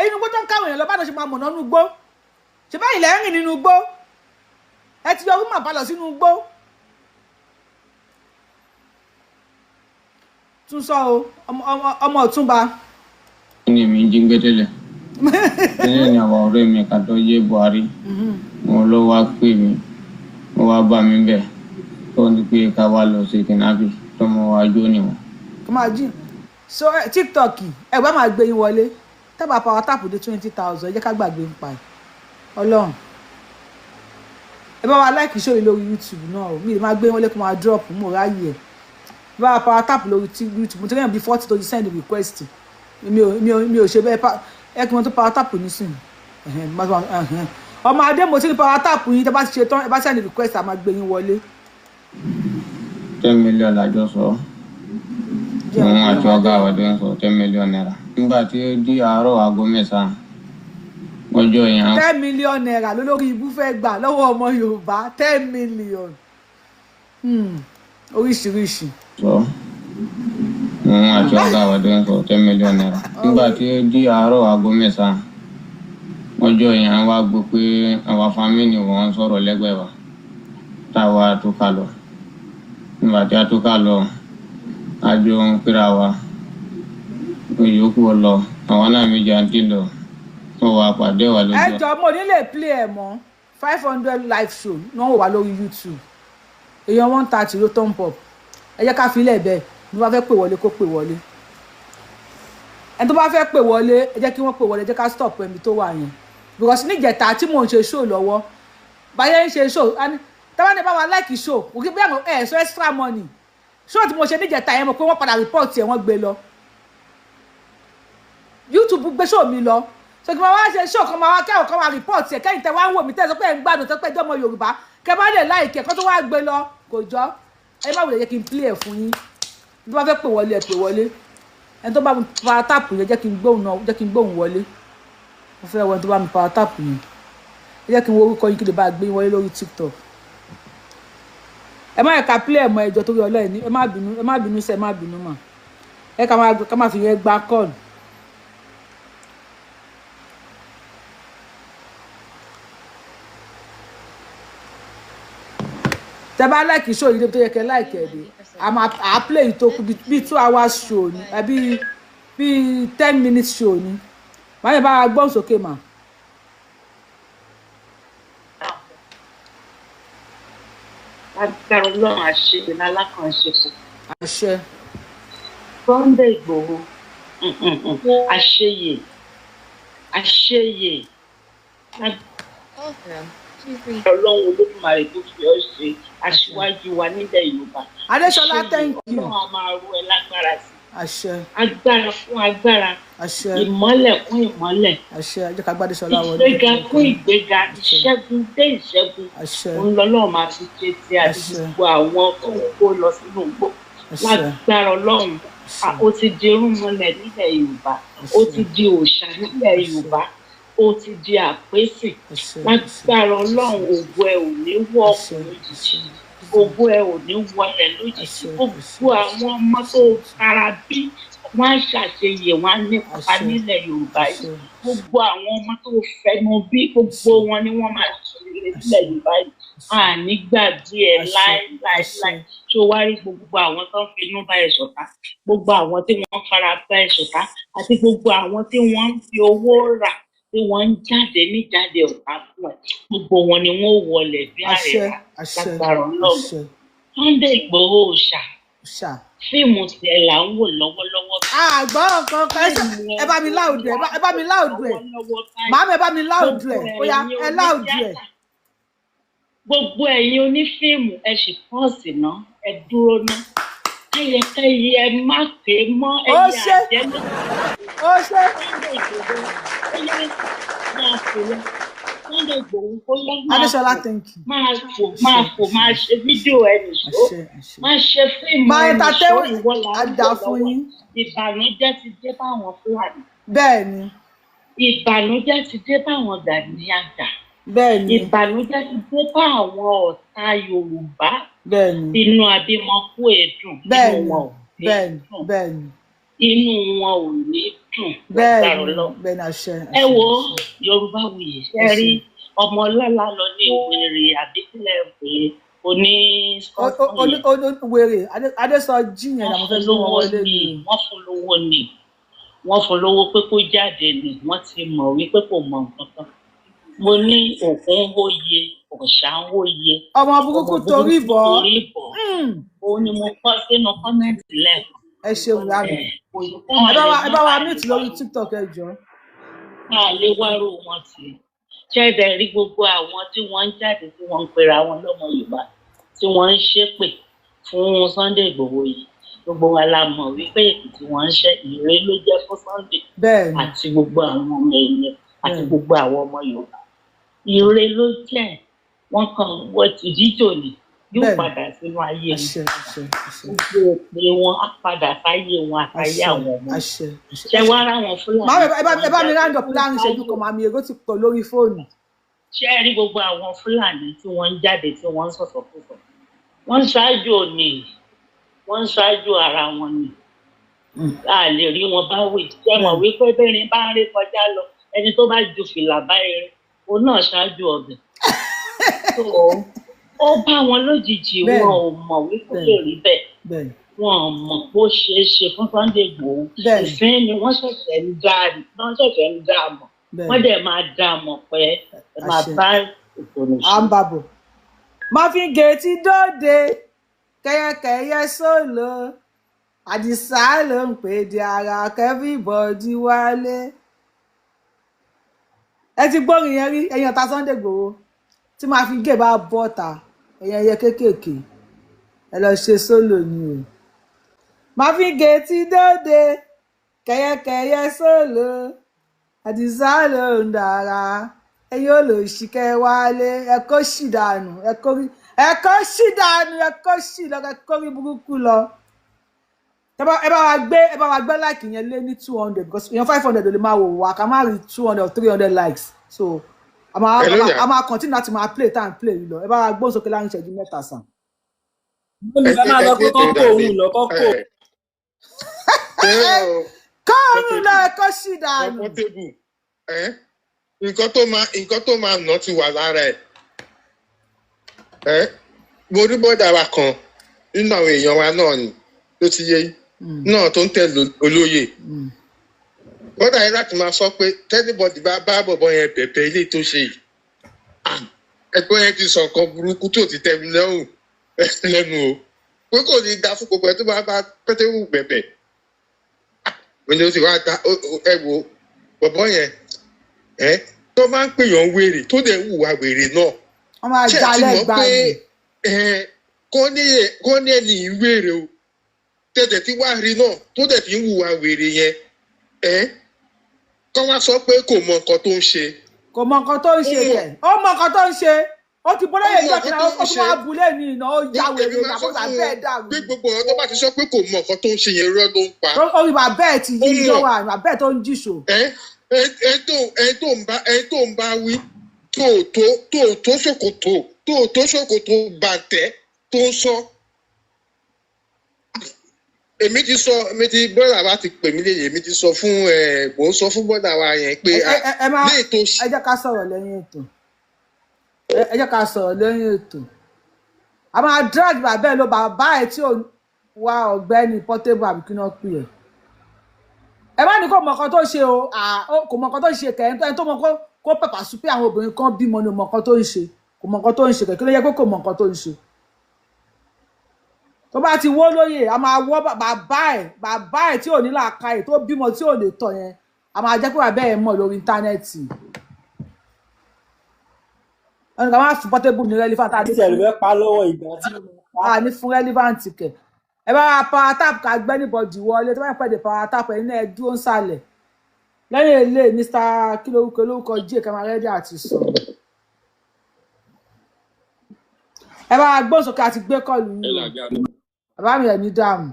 S2: inú gbó tó ń káwọn èèyàn lọ bá náà ṣe máa mọ̀nà nínú gbó ṣe báyìí lẹ́rìn nínú gbó ẹ ti yọ orí màá balọ̀ sínú gbó. tún sọ o ọmọ Ọ̀túnba.
S1: ní èmi jí gbé tẹ́lẹ̀ ilé ni àwọn ọ̀rẹ́ mi kan tó yé Buhari wọn ló wá pè mí wọ́n wá bá mi bẹ̀ tó ní pé ká wá lọ sí kidnapping tó mọ wá jó ni wọn.
S2: kò máa jí so TikTok ẹgbẹ́ máa gbé yín wọlé tábà power tap dé 20,000 ẹ jẹ́ ká gbàgbé ń pa ẹ̀ Ọlọ́run ẹ bá wa like show yìí lórí YouTube náà o mi ì máa gbé wọlé kó máa drop mo ráyè ẹ̀ bá wa power tap lórí YouTube mo ti rẹ́yìn bí 40 tó ti send request mi ò ṣe bẹ́ẹ̀ ẹ kí wọ́n tó power tap nísìnyí ọmọ adé mo ti ní power tap yín tẹ́ bá ti ṣe tán ẹ bá send request a máa gbé yín wọlé.
S1: 10 million lájọ sọ òun àti ọgá àwọdé ń sọ 10 million naira nígbà tí ó di àárọ̀ aago mẹ́sàn-án ọjọ́ yẹn.
S2: 10 million naira lólórí ibú fẹ́ gbà lọ́wọ́ ọmọ Yorùbá 10 million oríṣiríṣi.
S1: sọ òun àti ọgá àwọdé ń sọ 10 million naira nígbà tí ó di àárọ̀ aago mẹ́sàn-án ọjọ́ yẹn wá gbọ́ pé àwọn fámìlì wọn sọ̀rọ̀ lẹ́gbẹ̀ẹ́ wa táwa tó ká lọ nígbà tí a tó ká lọ àjọ ń pera wa ìyókù lọ àwọn náà méjì àǹtí lọ wọn wà pàdé wa lójú.
S2: ẹ jọ mo ní lè play ẹ mọ 500 live show ní wọn wà lórí YouTube èèyàn 130 ló turn pop ẹ jẹ́ ká fi ilẹ̀ bẹ́ẹ̀ ní wọ́n bá fẹ́ pè wọlé kó pè wọlé ẹni tó bá fẹ́ pè wọlé ẹ jẹ́ kí wọ́n pè wọlé ẹ jẹ́ ká stop ẹ̀mí tó wà yẹn because níjẹta tí mò ń ṣe show lọ́wọ́ báyẹn ń ṣe show tẹ́wọ́n ní bá wa like show òkè bí àwọn so extra money show tí mo ṣe níjẹta yẹn mo pé wọ́n padà report ẹ̀ wọ́n gbé lọ YouTube gbé show mi lọ so kí wọ́n wá ṣe show kan máa wá kẹ́wọ̀n kan máa report ẹ̀ kẹ́yìn tẹ́ wá ń wò mí tẹ́ sọ pé ẹ̀ ń gbádùn tó pé ẹjọ́ ọmọ Yorùbá kẹ́ bá lè like ẹ̀ kó tó wá gbé lọ kò jọ ẹ má wulẹ̀ jẹ́ kí n play ẹ̀ fún yín bí wọ́n fẹ́ pè wọlé ẹ̀ pè wọlé ẹni tó bá mi para táàpù yẹn jẹ́ kí n gbóhùn wọlé mo fẹ́ wọ́n tó bá mi para táàpù yẹn ẹ jẹ́ kí n wo orúkọ yín kí lè bá gbé wọlé lórí TikTok ẹ má yẹ ká play ẹ̀ mọ́ ẹjọ́ torí Ọlọ́run ní ẹ má bínú sẹ́ ẹ má bínú mà ẹ ká má fi yẹn gbá kọ́ọ̀lù. tẹ́ bá like show yìí tó yẹ kẹ́ like ẹ̀ dé a play tó kù bí 2 hours show ni àbí bí 10 minutes show ni má yẹ bá gbọ́n sókè mà.
S4: Agbára Ọlọ́run àṣeyẹ lálákànṣepọ̀.
S2: Àṣẹ.
S4: Sunday Igboho àṣeyẹ Ọlọ́run Olódùmarè tó fi ọ́ ṣe aṣíwájú wa nílẹ̀ Yorùbá.
S2: Adéṣọlá thank you.
S4: Ọlọ́run á máa rú ẹ lágbára sí.
S2: Àṣẹ.
S4: Agbára fún agbára.
S2: Àṣẹ.
S4: Ìmọ́lẹ̀ fún ìmọ́lẹ̀.
S2: Àṣẹ. Ẹ jẹ́ ká gbádé Ṣọlá wọlé.
S4: Ìgbéga fún ìgbéga, ìṣẹ́gun dé ìṣẹ́gun.
S2: Àṣẹ.
S4: Òun lọ́lọ́run máa fi ṣe ti àti gbogbo àwọn tó ń kó lọ sínú igbó. Lágbára Ọlọ́run, ó ti di irúnmọlẹ̀ nílẹ̀ Yorùbá, ó ti di òòṣà nílẹ̀ Yorùbá, ó ti di àpèsè. Lágbára Ọlọ́run, ògo ẹ ò ní wọ ọkùnrin jìjì, ògo ẹ ò ní wọlẹ̀ lójijì. Gbogbo àwọn ọmọ tó fara bí wọ́n á ṣàṣeyẹ, wọ́n á nípa nílẹ̀ Yorùbá yìí. Gbogbo àwọn ọmọ tó fẹnu bí gbogbo wọn ni wọ́n máa ṣe nílẹ̀ Yorùbá yìí. Àní gbàgbé ẹ láíláíláí tó wá rí gbogbo àwọn tó ń finú bá ẹ ṣọ̀tá, gbogbo àwọn tí wọ́n fara bá ẹ ṣọ̀tá, àti gbogbo àwọn tí wọ́n ń fi owó rà tí wọ́n ń jáde níjáde ọ̀tá fún ẹ, gbogbo wọn ni wọ́n wọlé bí àrẹ̀rà lágbára Ọlọ́run. Sunday Igboho ṣá fíìmù tiẹ̀ là ń wò lọ́wọ́lọ́wọ́.
S2: Àgbọ̀ kankan ẹ bá mi láòdù ẹ ẹ bá mi láòdù ẹ màámi ẹ bá mi láòdù ẹ bóyá ẹ láòdù ẹ.
S4: Gbogbo ẹ̀yin onífíìmù ẹ sì pọ́ọ̀sì ná ẹ dúró ná kẹ́yẹkẹ́yẹ ẹ má pè é mọ́ ẹ̀yẹ àjẹ́ ló.
S2: Ó ṣe.
S4: Sunday Igboho kó lọ
S2: Adéṣọlá thank you.
S4: máa ṣe fídíò ẹ nìṣó máa ṣe fíìmù ẹ nìṣó ìwọlà
S2: àdá fún yín.
S4: Ìbànújẹ́ ti dé báwọn Fúlàní.
S2: Bẹ́ẹ̀ni.
S4: Ìbànújẹ́ ti dé báwọn Gani àgbà.
S2: Bẹ́ẹ̀ni.
S4: Ìbànújẹ́ ti dé bá àwọn ọ̀tá Yorùbá.
S2: Bẹ́ẹ̀ni.
S4: Inú abímọkú èdùn.
S2: Bẹ́ẹ̀ni.
S4: Inú wọn ò ní dùn.
S2: Bẹ́ẹ̀ni àṣẹ.
S4: Ẹ wo Yorùbá wuyì ṣe rí ọmọ ọlọ́lá lọ ní wèrè àbíkúlẹ̀ wèrè oní.
S2: Wèrè Adésọjí yẹn làwọn fẹ́ lówó wọlé ni.
S4: Wọ́n fún lówó ni wọ́n fún lówó pé kó jáde ni wọ́n ti mọ̀ wípé kò mọ̀ nǹkan kan. Mo ní òkun ń hóye ọ̀ṣà ń hóye.
S2: Ọmọ burúkú torí bọ̀.
S4: Òun ni mo kọ́ sínú kọ́mẹ́ǹtì lẹ́ẹ̀kan.
S2: Ẹ ṣeun lámì. Ẹ bá wa mute lórí TikTok ẹ jọ.
S4: Máa lé wárò wọn tì í. Ṣẹ́ẹ̀dẹ̀ rí gbogbo àwọn tí wọ́n ń jáde tí wọ́n ń pera wọn lọ́mọ Yorùbá tí wọ́n ń ṣépè fún Sunday Igboho yìí. Gbogbo wa la mọ̀ wípé èkó tí wọ́n ń ṣe ìrè ló jẹ́ fún Sunday àti gbogbo àwọn ọmọ ẹ̀yẹ àti gbogbo àwọn ọmọ Yorùbá. Ìrè ló jẹ́ wọ́n kàn wọ́n ti díjò ní yóò padà sínú ayé wọn. Gbogbo òpè wọn á padà sáyé wọn àtàyé àwọn ọmọ. Ṣé wàá rà wọn Fúlàní?
S2: Ẹ bá mi ráńdọ̀ Fúlàní ṣẹ́jú kan màmí èrò ti pọ̀ lórí fóònù.
S4: Ṣé ẹ rí gbogbo àwọn Fúlàní tí wọ́n ń jáde tí wọ́n ń sọ̀sọ̀kúsọ̀? Wọ́n ń ṣáájú òní, wọ́n ń ṣáájú ara wọn ni. A lè rí wọn bá wí. Ṣé mọ̀ wípé bẹ́ẹ̀ni bá ń rí kọjá lọ ẹni tó bá ju fìlà bá erin òun náà ṣáájú ọbẹ̀. Ó bá wọn lójijì wọn ò mọ̀ wípé lè rí bẹ́ẹ̀. Wọn ò mọ̀ bó ṣeé ṣe fún Sunday Igboho. Ìfẹ́ ni wọ́n ṣẹ̀ṣẹ̀ ń dá mọ̀. Wọ́n dẹ̀ máa dá mọ̀ pé ẹ máa bá ètò nìṣó.
S2: À ń bàbọ̀. Máfin gèétí dóde kẹyẹkẹyẹ sólò Àdìsá ló ń pè di ara kẹ́fíbọ̀dì wálé. Ẹ ti gbórin yẹn rí ẹ̀yin ọ̀tá Sunday Igboho. tí máa fi gé bá bọ́ta ẹ̀yẹ kéékèèké ẹ lọ ṣe sólò ni o máa fi gé tí dóde kẹyẹkẹyẹ sólò àdìsá ló ń dára ẹ̀yin olóṣìkẹ́ wálé ẹ̀kọ́ sì dànù ẹ̀kọ́ sì dànù ẹ̀kọ́ sì lọ ẹ̀kọ́ rí burúkú lọ ẹ bá wa gbé like yẹn lé ní 200 because èèyàn 500 ló lè máa wò wá ká má rí 200 or 300 likes so a máa continue láti máa play tá à ń play yìí lọ ẹ bá wa gbóhùn sókè láàrin ìṣẹ́jú mẹ́ta sàn.
S1: Olùfẹ́ máa lọ pé kọ́kọ́ òun lọ kọ́kọ́.
S2: Kọ́ọ̀rùn lọ ẹ̀kọ́ sì dànù.
S5: Nǹkan tó máa nà ti wà lára ẹ̀. Mo rí bọ́dà wa kan nínú àwọn èèyàn wa náà ni ló ti yé náà tó ń tẹ̀lé olóyè. Bọ́dà yẹn láti máa sọ pé tẹ́lifọ̀dì bá bọ̀bọ̀ yẹn bẹ̀bẹ̀ ilé tó ṣe yìí. Ẹgbẹ́ yẹn ti sọ nǹkan burúkú tó ti tẹ̀ mí lẹ́nu o. Pé kò ní da fún gbogbo ẹ̀ tó bá pẹ́tẹ́wù bẹ̀bẹ̀. Wọ́n ní ó sì wá da ẹ wo bọ̀bọ̀ yẹn tó máa ń pèèyàn wèrè tó dẹ̀ hùwà wèrè náà.
S2: Wọ́n máa jalè gbàgbé.
S5: Kọ́ ní ẹni ìwèrè o tẹ̀tẹ̀ tí wàá rí náà tó dẹ̀ fi ń hùwà wèrè yẹn kọ́ wá sọ pé kò mọ nǹkan tó ń ṣe.
S2: Kò mọ nǹkan tó ń ṣe kẹ̀ ó mọ nǹkan tó ń ṣe ó ti bọ́lá yẹn jọ́ kìnnà ó tún wá abúlé ní ìná ó ya wèrè ìyàbọ̀dà bẹ́ẹ̀ dàrú.
S5: Bí gbogbo ọ̀rọ̀ tó bá ti sọ pé kò mọ nǹkan tó ń ṣe yẹn rọ́ ló ń pa.
S2: Ó rí bàbá ẹ̀ ti yí ìjọ wà bàbá ẹ̀ tó ń jìṣò.
S5: Ẹ tó ń bá wí tó ṣòkòtò bàtẹ́ tó ń sọ. Èmi ti bọ́dà wa ti pè mí léyè èmi ti sọ fún mò ń sọ fún bọ́dà wa yẹn pé
S2: ẹ jẹ́ ká sọ̀rọ̀ lẹ́yìn ètò a máa drag bàbá ẹ̀ ló bàbá ẹ̀ tí ò wá ọ̀gbẹ́ni Portable àbí kí náà pè ẹ̀ ẹ má ní kó mọ nǹkan tó ṣe o kò mọ nǹkan tó ṣe kẹ́hìn tó mọ kó pẹ̀pà sí pé àwọn obìnrin kan bímọ ní mọ nǹkan tó ń ṣe kò mọ nǹkan tó ń ṣe kẹ́kẹ́ ló yẹ pé kò mọ nǹkan tó ń ṣe tó bá ti wó lóye a máa wọ́ bàbá ẹ̀ tí ò ní làákàyè tó bímọ tí ò lè tọ̀ yẹn a máa jẹ́ pé bàbá ẹ̀ mọ̀ lórí íńtánẹ́ẹ̀tì ẹnì kan máa fún Portable ní relevant
S1: àti ẹ̀rù fẹ́ pa lọ́wọ́ ìgbà tí mo
S2: pa ní fún relevant kẹ̀ ẹ bá power tap ká gbẹ́ níbọ̀dì wọlé tó bá ń pẹ́ de power tap ẹ̀ ní ẹ̀ dúró ń sàlẹ̀ lẹ́yìn ilé Mr. kí lórúkọ jíè kẹ́ máa rẹ́dí àti sọ̀rọ̀ ẹ bá gbósòkè àti gbé kọlù yìí bàbá mi ẹ̀ ní dààmú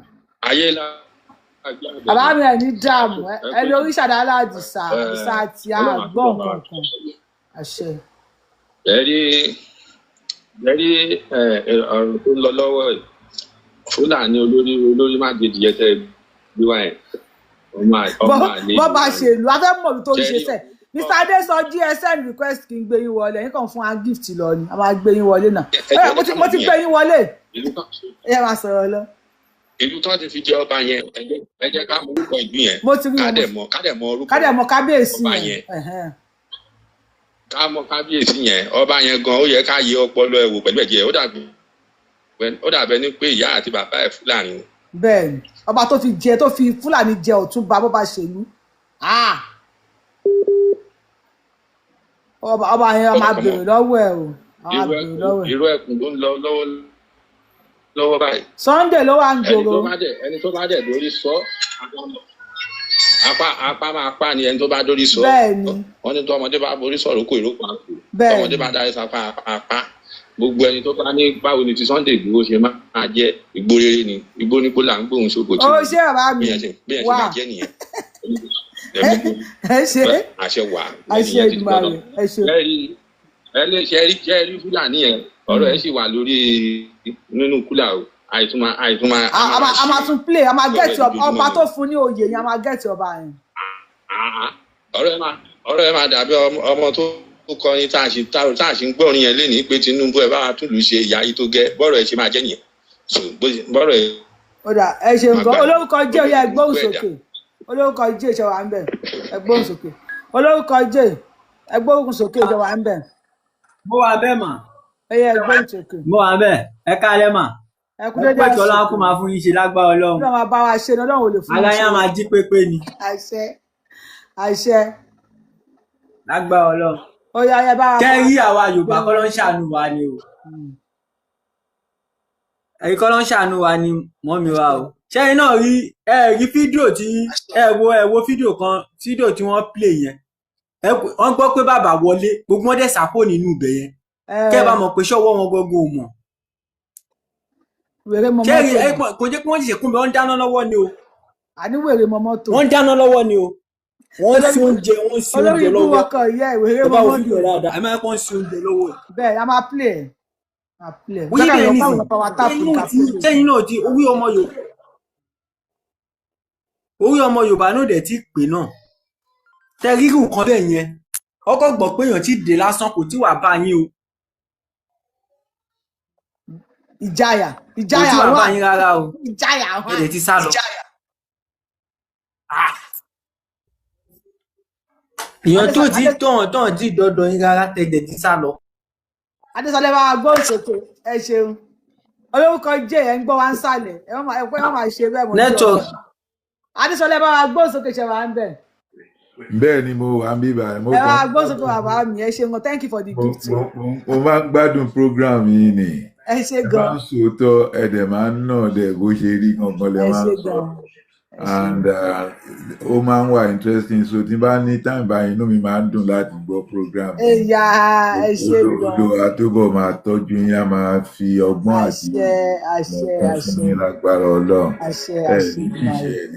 S2: bàbá mi ẹ̀ ní dààmú ẹ lórí ṣàdálà àdìsá àti àgbọ̀n kankan àṣẹ.
S6: Ẹ̀rí ọ̀rọ̀ tó ń lọ lọ́wọ́ ẹ̀ Fúlàní olórí má jẹ ìdíyẹ tẹ́ bí wá ẹ̀ ọmọ àlè.
S2: bọ́ bá ṣe ìlú afẹ́ mọ̀ tó ń ṣe sẹ̀ Mr. Adé sọ GSM request kí n gbé yín wọlé yín kàn fún wa gift lọ ni a máa gbé yín wọlé náà mo ti gbé yín wọlé ẹ máa sọ̀rọ̀ lọ.
S6: Ìlú tó ti fi jẹ ọba yẹn ẹ jẹ́ ká mọ orúkọ ìlú yẹn kádẹ̀mọ orúkọ
S2: kábíyèsí
S6: ọba yẹn ká mọ kábíyèsí yẹn ọba yẹn gan ó yẹ ká yẹ ọpọlọ ẹ wò pẹ̀lú ẹ̀jẹ̀ ó dàbẹ ní pé ìyá àti bàbá ẹ̀ Fúlàní.
S2: Bẹ́ẹ̀ni ọba tó fi Fúlàní jẹ Ọ̀túnba bó bá ṣèlú ọba yẹn ọmọ abèrè lọ́wọ́ ẹ̀ o
S6: irú ẹkùn ló ń lọ lọ́wọ́ báyìí.
S2: Sunday ló wà ń gbòòrò.
S6: ẹni tó bá dẹ̀ lórí sọ apá máa pa ni ẹni tó bá dórí sọ.
S2: Bẹ́ẹ̀ni
S6: wọ́n ní tó ọmọdé bá borí sọ̀rọ̀ kó ìrókò àpò ọmọdé bá darí sapá apá gbogbo ẹni tó bá ní báwo ni ti Sunday Igboho ṣe máa jẹ́ igbó rere ni igbó ní kó là ń gbóhùn sóko tí
S2: ó ṣe ọ̀rá mi
S6: wà máa jẹ́ nìyẹn.
S2: ẹ ṣe
S6: àṣẹ wà
S2: àṣẹ ìgbà rẹ ẹ ṣe.
S6: ṣe rí Fúlàní yẹn ọ̀rọ̀ ẹ̀ sì wà lórí nínú kúlà o àìtúmọ̀.
S2: a máa tún play a máa gẹ̀ẹ́tì ọba tó fún ní oyè yẹn a máa gẹ̀ẹ́tì ọba yẹn.
S6: ọ̀rọ̀ ẹ̀ máa dàbí ọmọ tó kọrin tá a ṣe ń gbọ́rin yẹn lénìí pé Tinubu ẹ̀ bá wa tún lù ú ṣe ìyá yìí tó gẹ́ bọ́rọ̀ ẹ̀ ṣe máa jẹ́ nìyẹn. bọ́rọ̀ ẹ̀.
S2: ó dà ẹ ṣe nǹkan olórúkọ jẹ́ òye ẹgbóhùn sókè olórúkọ jẹ́ ìṣẹ̀wà ń bẹ̀ ẹgbóhùn sókè olórúkọ jẹ́ ẹgbóhùn sókè ìṣẹ̀wà ń bẹ̀.
S1: mo wà bẹ́ẹ̀ mà.
S2: ẹyẹ ẹgbóhùn sókè.
S1: mo wà bẹ́ẹ̀ ẹ káalẹ́ mà.
S2: ẹ kú dédé àṣẹ.
S1: ọlọ́run kó máa fún yín ṣe lágbára Ọlọ́run.
S2: Ọlọ́run máa bá wa ṣe ni Ọlọ́run ò lè fún yín ṣe.
S1: aláyá máa jí pépé ni.
S2: àṣẹ àṣẹ.
S1: lágbára Ọlọ́run.
S2: ó yá ẹ bá wa.
S7: kẹ́rí àwa Yorùbá kọ́ ló ń ṣàánú wa ni o ẹ̀yin kọ́ ló ń ṣàánú wa ni mọ́mí wa o ṣẹ́yìn náà rí fídíò tí ẹ wo fídíò tí wọ́n play yẹn wọ́n gbọ́ pé bàbá wọlé gbogbo wọn dẹ̀ sàpò nínú ibẹ̀ yẹn kẹ́ ẹ bá mọ̀ pé ṣọ́wọ́ wọn gbogbo ò mọ̀ ṣẹ́yìn kò jẹ́ pé wọ́n ṣẹ̀ṣẹ̀ kún bẹ́ẹ̀ wọ́n ń dáná lọ́wọ́ ni o
S2: àní wèrè mọ́ mọ́tò
S7: wọ́n ń dáná lọ́wọ́ ni o wọ́n sí oúnjẹ lọ́wọ́
S2: wèrè mọ́ mọ́tò
S7: ẹ máa kọ́ sí oúnjẹ lọ́wọ́
S2: bẹ́ẹ̀ a máa play
S7: sẹ́yìn náà ti orí ọmọ Yorùbá náà dẹ̀ ti pè náà tẹ rírù nǹkan bẹ́ẹ̀ yẹn ọkọ̀ gbọ́ pé èèyàn ti dé lásán kò tí wà bá yín o
S2: ìjáyà
S7: kò tí wà bá yín rárá o
S2: ìjáyà
S7: ẹ̀dẹ̀ ti sá lọ èèyàn tó ti tán tí dọ́dọ̀ yín rárá tẹ̀dẹ̀ ti sá lọ.
S2: Adésọlẹ̀ bá wa gbọ́ òṣèké ẹ ṣeun olórúkọ jẹ́ ẹ̀ ń gbọ́ wá ń sàlẹ̀ ẹ wọ́n máa ṣe bẹ́ẹ̀ mọ́
S7: network
S2: Adésọlẹ̀ bá wa gbọ́ òṣèké ṣe wà ń bẹ̀.
S8: bẹ́ẹ̀ ni mo wà ń bí ibà
S2: ẹ bá wa gbọ́ òṣèké bàbá mi ẹ ṣeun thank you for the gift.
S8: mo máa ń gbádùn program yìí ni
S2: ẹ ṣe gan
S8: ẹ máa ń sòótọ́ ẹ̀dẹ̀ máa ń nà dẹ̀ bó ṣe rí gangan lẹ́ máa ń sọ and ó máa ń wà interesting so tí n bá ní time báyìí inú mi máa ń dùn láti gbọ́ program
S2: ẹ̀yà ẹ ṣe gan
S8: odò àtúbọ̀ máa tọ́jú yín á máa fi ọgbọ́n àti ọ̀kan fún yín lágbára Ọlọ́run ẹ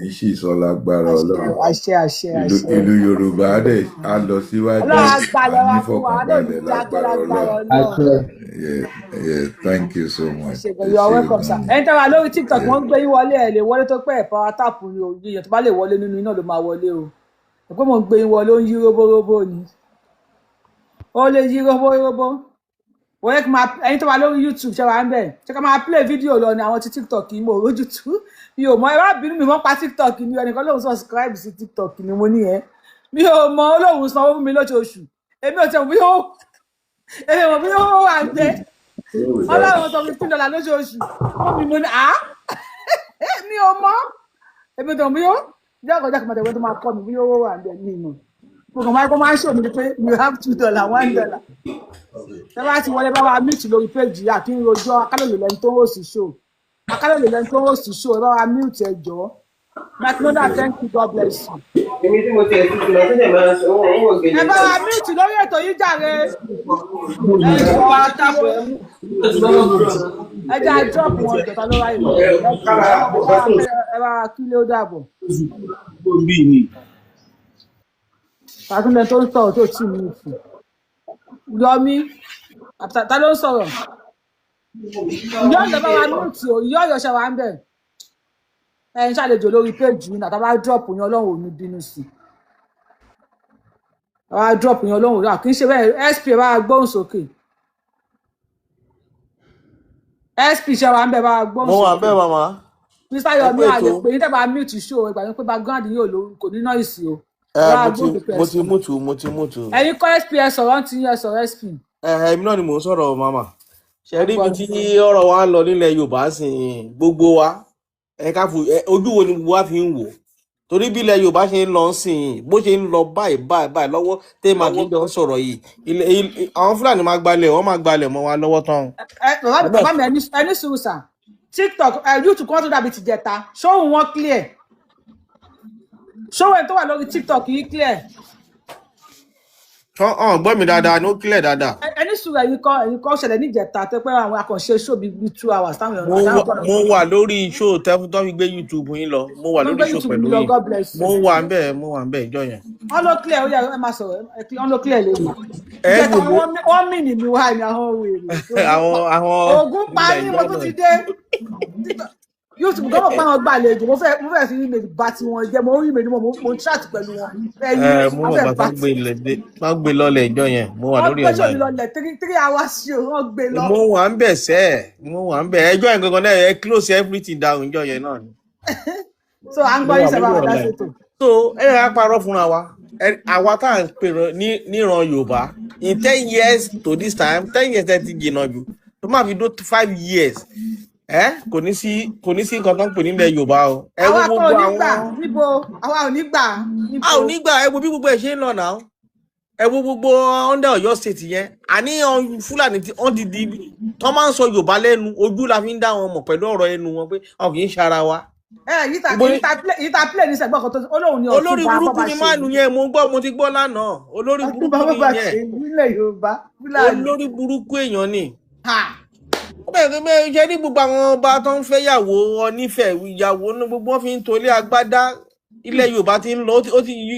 S8: ní ṣìṣọ́ lágbára Ọlọ́run ìlú Yorùbá dẹ̀ á lọ síwájú ànífọ̀kànbalẹ̀ lágbára Ọlọ́run. Yeah, thank you so much.
S2: You are welcome, sir. Ẹni tí a wà lórí TikTok wọ́n gbé yín wọlé ẹ̀ lè wọlé tó pẹ́ ẹ̀ power tap ni o yíyan tó bá lè wọlé nínú iná ló máa wọlé o. Ẹ̀pẹ́ mò ń gbé yín wọlé ó ń yí róbóróbó ni. Ó lè yí róbóróbó. Wọ́n yẹ kí máa ẹni tó wà lórí YouTube ṣe wà ń bẹ̀. Ṣé ká máa play video lọ ni àwọn ti TikTok yìí mo rójú tú. Mi ò mọ ẹ bá bínú mi mọ́ pa TikTok ni ẹnìkan lóun subscribe sí TikTok ni mo ní ẹ. Mi ò mọ olóhùn sanwó fún mi lóṣooṣù. Èmi ò tẹ̀ mọ̀ bí ó wà ń gbé. Ọlọ́run sọ $15 lóṣooṣù wọ́n mi mo ní mi ò mọ̀ èmi tó bí ó jẹ́ ọ̀kọ̀já kan mọ̀tẹ̀wé tó máa kọ́ mi bí ó wà ní ẹ̀mí ìmọ̀ mo kàn máa kọ́ máa ń ṣò mí pé you have $2 $1 ṣé bá ti wọlé bá wa mute lórí péjì àti ń rojọ́ akálòlè lẹ́ni tó ń host show ẹ bá wa mute ẹ jọ̀ọ́ McDonald thank you God bless you.
S9: Èmi tí mo ti ẹ̀sìn ti lọ sí ẹ̀ máa ń sọ wọ́n ògè.
S2: Ẹ bá wa mute lórí ètò yìí jàre. Ẹ jẹ́ àjọp wọn ìjọba ló wáyé lọ. Ẹ bá wa kí lé ó dàbọ̀. Pàtúndẹ̀ tó ń sọ̀rọ̀ tó tì mí fún. Yọmí, ta ló ń sọ̀rọ̀? Ìyá ọ̀dọ̀ bá wa mute o, ìyá ọ̀yọ́ ṣe wà ń bẹ̀. Ẹ ń ṣàlejò lórí péjì yìí náà tá a bá drop yín Ọlọ́run ò ní bínú sí i. Àwa drop yín Ọlọ́run rà kì í ṣe bẹ́ẹ̀ SP bá gbóhùn sókè. SP ṣe wà ń bẹ̀ bá gbóhùn sókè.
S10: Mo wà bẹ́ẹ̀ màmá.
S2: Mr. Yomi àlè pé yín tẹ́ bá mute show ìgbà yín pé background yín kò ní noise o.
S10: Mo ti mútu.
S2: Ẹ̀yin kọ́ SP ẹ sọ̀rọ̀ ti yín ẹ sọ̀rọ̀ SP.
S10: Èmi náà ni mò ń sọ̀rọ̀ màmá. Ṣé rí ibi tí ọ̀rọ̀ wa ń lọ nílẹ̀ Yorùbá sìn gbogbo wa ojú wo ni wá fi ń wò torí bí ilẹ̀ Yorùbá ṣe ń lọ sìn bó ṣe ń lọ báyìí lọ́wọ́ tẹ́ máa kí n jọ sọ̀rọ̀ yìí àwọn Fúlàní máa gbalẹ̀ wọ́n máa gbalẹ̀ mọ́ wa lọ́wọ́ tán.
S2: Bàbá mi ẹni sùúrù sà TikTok YouTube kan tó dàbí ti jẹta ṣóhùn wọn clear ṣóhùn ẹ̀ tó wà lórí TikTok yìí clear.
S10: Gbọ́ mi dáadáa ní ó clear dáadáa.
S2: Ẹni sùúrù ẹ̀yin kọ́ ṣẹlẹ̀ níjẹta tẹ́ pé àwọn akànṣe show bíi 2 hours táwọn èèyàn.
S10: Mo wà lórí show tó fi gbé YouTube yín lọ mo wà lórí show pẹ̀lú yín mo wà ń bẹ̀ ìjọ yẹn.
S2: Wọ́n ló clear ó yẹ ẹ máa sọ̀rọ̀ wọ́n ló clear lẹ́yìn. Wọ́n mì ní mi wá ní àwọn wèrè.
S10: Àwọn
S2: Ògún parí mo tún ti dé. YouTube gbọ́dọ̀ pa àwọn gbàlejò mo fẹ́ fi email bá ti wọn jẹ́ mo rí email mo chat pẹ̀lú wọn.
S10: Mo mọ̀ bá gbé lọ́lẹ̀ ìjọ yẹn mo wà lórí
S2: ọ̀la yẹn. Wọ́n gbé lọ́lẹ̀ 3 hours show wọ́n gbé lọ.
S10: Mo wà ń bẹ̀ ẹjọ́ yẹn gangan náà ẹ close everything down ìjọ yẹn náà ni.
S2: So à ń gbọ́ yín sábà wà lásìkò.
S10: So ẹ yà á parọ́ fúnra wa àwa tá à ń pèrò níran Yorùbá in 10 years to this time 10 years ẹ ti jìnnà jù tó máa fi dó 5 years. Kò ní sí nǹkan tó ń pè nílẹ̀ Yorùbá o.
S2: Àwa kò ní gbà níbo àwa ò ní gbà níbo.
S10: A ò ní gbà ẹ wo bí gbogbo ẹ ṣe ń lọ náà. ẹ wo gbogbo under Ọ̀yọ́ state yẹn àní Fúlàní tí wọ́n ti di tọ́ máa ń sọ Yorùbá lẹ́nu ojú la fi ń dá wọn mọ̀ pẹ̀lú ọ̀rọ̀ ẹnu wọn pé àwọn kì í ṣara wa.
S2: yìí ta play ní sẹ́gbọ́n kan tó olóhùn ni
S10: olórí burúkú ni máa nù yẹn mo ti gbọ́ lánàá olórí burúkú ni yẹn olórí burúkú èèyàn ni. bẹ́ẹ̀ ṣe ní gbogbo àwọn ọba tó ń fẹ́ yàwó onífẹ̀ẹ́ ìyàwó ní gbogbo wọn fi ń tolé agbádá ilẹ̀ Yorùbá ti ń lọ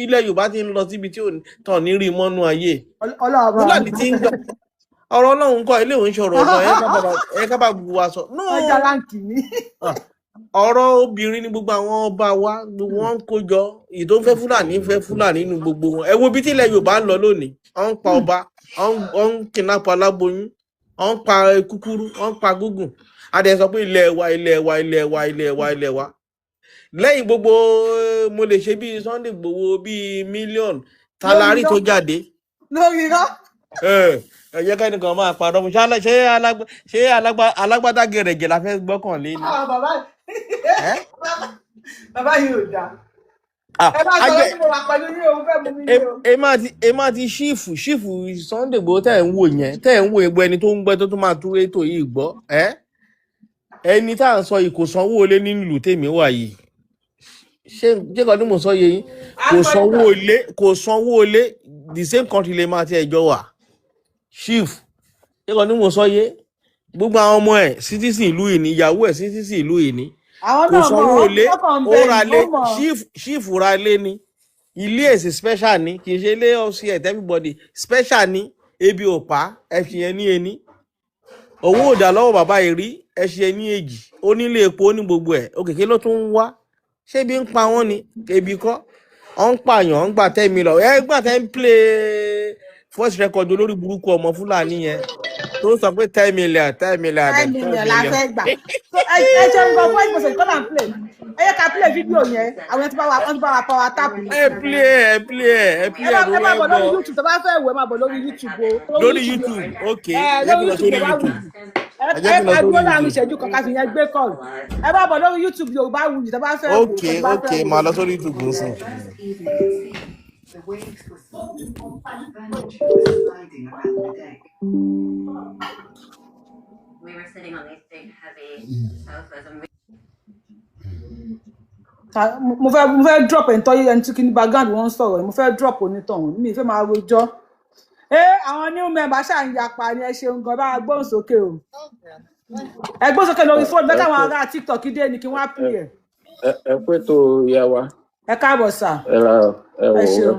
S10: ilẹ̀ Yorùbá ti ń lọ síbi tí tàn ní rí mọ́nú ayé. Fúlàní ti ń gbà ọ̀rọ̀ Ọlọ́run kọ́ ilé òun ṣọ̀rọ̀ ọ̀rọ̀ ẹ ká bá gbogbo wa sọ. ọ̀rọ̀ obìnrin ni gbogbo àwọn ọba wa gbogbo wọn ń kó jọ èyí tó ń fẹ́ Fúlàní nínú gbogbo wọn. ẹ wo bí tí ilẹ̀ Yorùbá ń lọ lónìí wọ́n ń pa ọba wọ́n ń kidnap aláboyún wọ́n ń pa kúkúrú wọ́n ń pa gúngùn adé sọ pé ilẹ̀ wa lẹ́yìn gbogbo mo lè ṣe bíi Sunday Igboho bíi mílíọ̀nù tálárì tó jáde.
S2: lórí irọ́.
S10: ẹ jẹ́ kẹ́ni kan máa parọ́ mu ṣé alágbádá gẹ̀rẹ̀gẹ̀ la fẹ́ gbọ́kàn lé ni.
S2: bàbá yìí ò dáa. ẹ bá sọ pé mo wà pẹ̀lú yín òun fẹ́ mú mi ní o.
S10: ẹ máa ti ṣífù Sunday Igboho tẹ̀ ń wò yẹn tẹ̀ ń wò egbò ẹni tó ń gbẹ́ tó tún máa tú ètò yìí gbọ́ ẹni tá à ń sọ yìí kò sanwó olé nílùú tèmi wà yìí ṣé kan ní mo sọ yẹ yín kò sanwó olé the same country lè máa ti ẹjọ́ wà chief ṣé kan ní mo sọ yẹ gbogbo àwọn ọmọ ẹ̀ citizen ìlú yìí ní ìyàwó ẹ̀ citizen ìlú yìí ní kò sanwó olé ó ra lé chief ra lé ní ilé èsì special ní kì í ṣe ilé ọ̀sẹ̀ ẹ̀ everybody special ní ebi ò pa ẹ̀fìn ẹ̀ ní ení owó òdà lọ́wọ́ bàbá yìí rí ẹ̀ṣẹ̀ ní èjì onílé epo ní gbogbo ẹ̀ òkèké ló tún ń wá ṣé bí ń pa wọ́n ni ebi kọ́ ọ̀ ń pààyàn ń gbà 10 million gbà tẹ́ ń play voice record olórí burúkú ọmọ Fúlàní yẹn tó sọ pé 10 million
S2: la fẹ́ gbà ẹ ṣe ń gbọ́ voice message kọ́ là ń play ẹ yẹ ká play fídíò yẹn àwọn ẹni tí bá wa power tap.
S10: ẹ play
S2: ẹ máa bọ̀ lórí YouTube tó bá fẹ́ wò ẹ máa bọ̀ lórí YouTube o.
S10: lórí YouTube ok ẹ kí lọ sórí YouTube.
S2: ẹ dúró láàrin ìṣẹ́jú kan ká fi yẹn gbé kọ́ọ̀lù ẹ bá bọ̀ lórí YouTube Yorùbá Wuyì tó bá fẹ́ wò.
S10: ok máa lọ sórí YouTube ń sìn.
S11: The waves were slowly sliding around the deck. We were sitting on these big, heavy sofas and
S2: mo fẹ́ drop ẹ̀ ń tọ́yé ẹni tí kí ní background wọ́n ń sọ̀rọ̀ mo fẹ́ drop onítọ̀hún mi fẹ́ máa rojọ́ àwọn new member ṣáà ń yapa ni ẹ ṣeun gan bá gbóhùn sókè o ẹ gbóhùn sókè lórí fóònù bẹ́ẹ̀ káwọn ará TikTok dé ni kí wọ́n á pè é.
S3: ẹ pé tó yá wa.
S2: ẹ káàbọ̀ sà.
S3: ẹ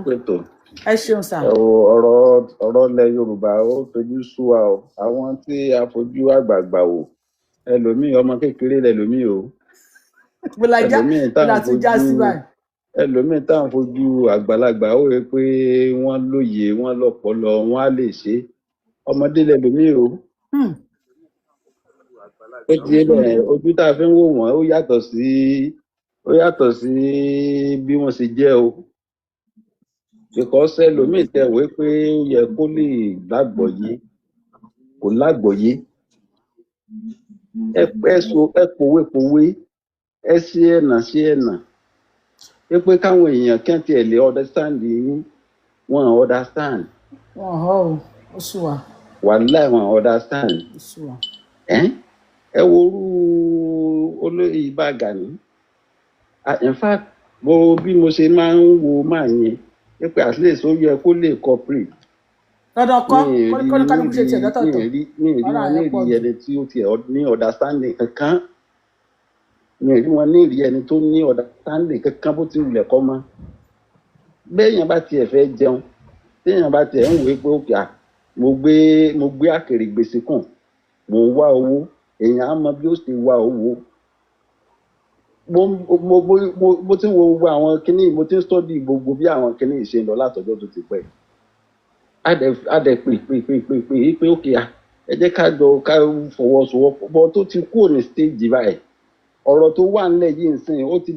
S3: pé tó.
S2: ẹ ṣeun sà.
S3: ẹ wo ọ̀rọ̀ ilẹ̀ Yorùbá ó tojú sú wa o àwọn tí a fojú àgbààgbà wò ẹlòmíì ọmọ kékeré lẹlòmíì o. ẹlòmíì tá à ń fojú àgbàlagbà ó rẹ pé wọ́n lóye wọ́n lọ́pọlọ wọ́n á lè ṣe ọmọdé lẹlòmíì o. ó ti yé bẹ́ẹ̀ ojú tá a fi ń wò wọ́n ó yàtọ̀ sí bí wọ́n ṣe jẹ́ o. because ẹlòmíì tẹ̀wé pé ó yẹ kó lè lágbọ̀ọ́yé kò lágbọ̀ọ́yé ẹ pòwe ẹ ṣe ẹ̀nà pé káwọn èèyàn kẹ́ntì ẹ̀ lè understand yín wọn understand.
S2: ó sùn wá.
S3: wàláì wọn understand.
S2: ó sùn wá.
S3: ẹ wo orú Olóyè Ìbà Gani in fact bí mo ṣe máa ń wo máa yẹn pé at least ó yẹ kó lè cooperate.
S2: dandan kọ́ kọ́ni ṣe tiẹ̀ lọ́tọ̀ọ̀tọ̀.
S3: mi ì rí wọn ní ìrí ẹni tí ó tiẹ̀ ní understanding kankan mi ì rí wọn ní ìrí ẹni tó ní understanding kankan bó ti wulẹ̀ kọ́ mọ́. béèyàn bá tiẹ̀ fẹ́ jẹun téèyàn bá tiẹ̀ ń wé pé òkè à mo gbé àkèrè gbèsè kùn mo ń wá owó èèyàn á mọ bí ó ṣe wá owó. mo ti wo gbogbo àwọn kinní mo ti ń study gbogbo bí àwọn kinní ṣe ń lọ látọjọ́ tó ti pẹ́. adẹ pé òkè à ẹ jẹ́ ká fọwọ́sowọ́pọ̀ bọ́ tó ti kúrò ní stage báyìí ọ̀rọ̀ tó wà nílẹ̀ yìí nsìn ó ti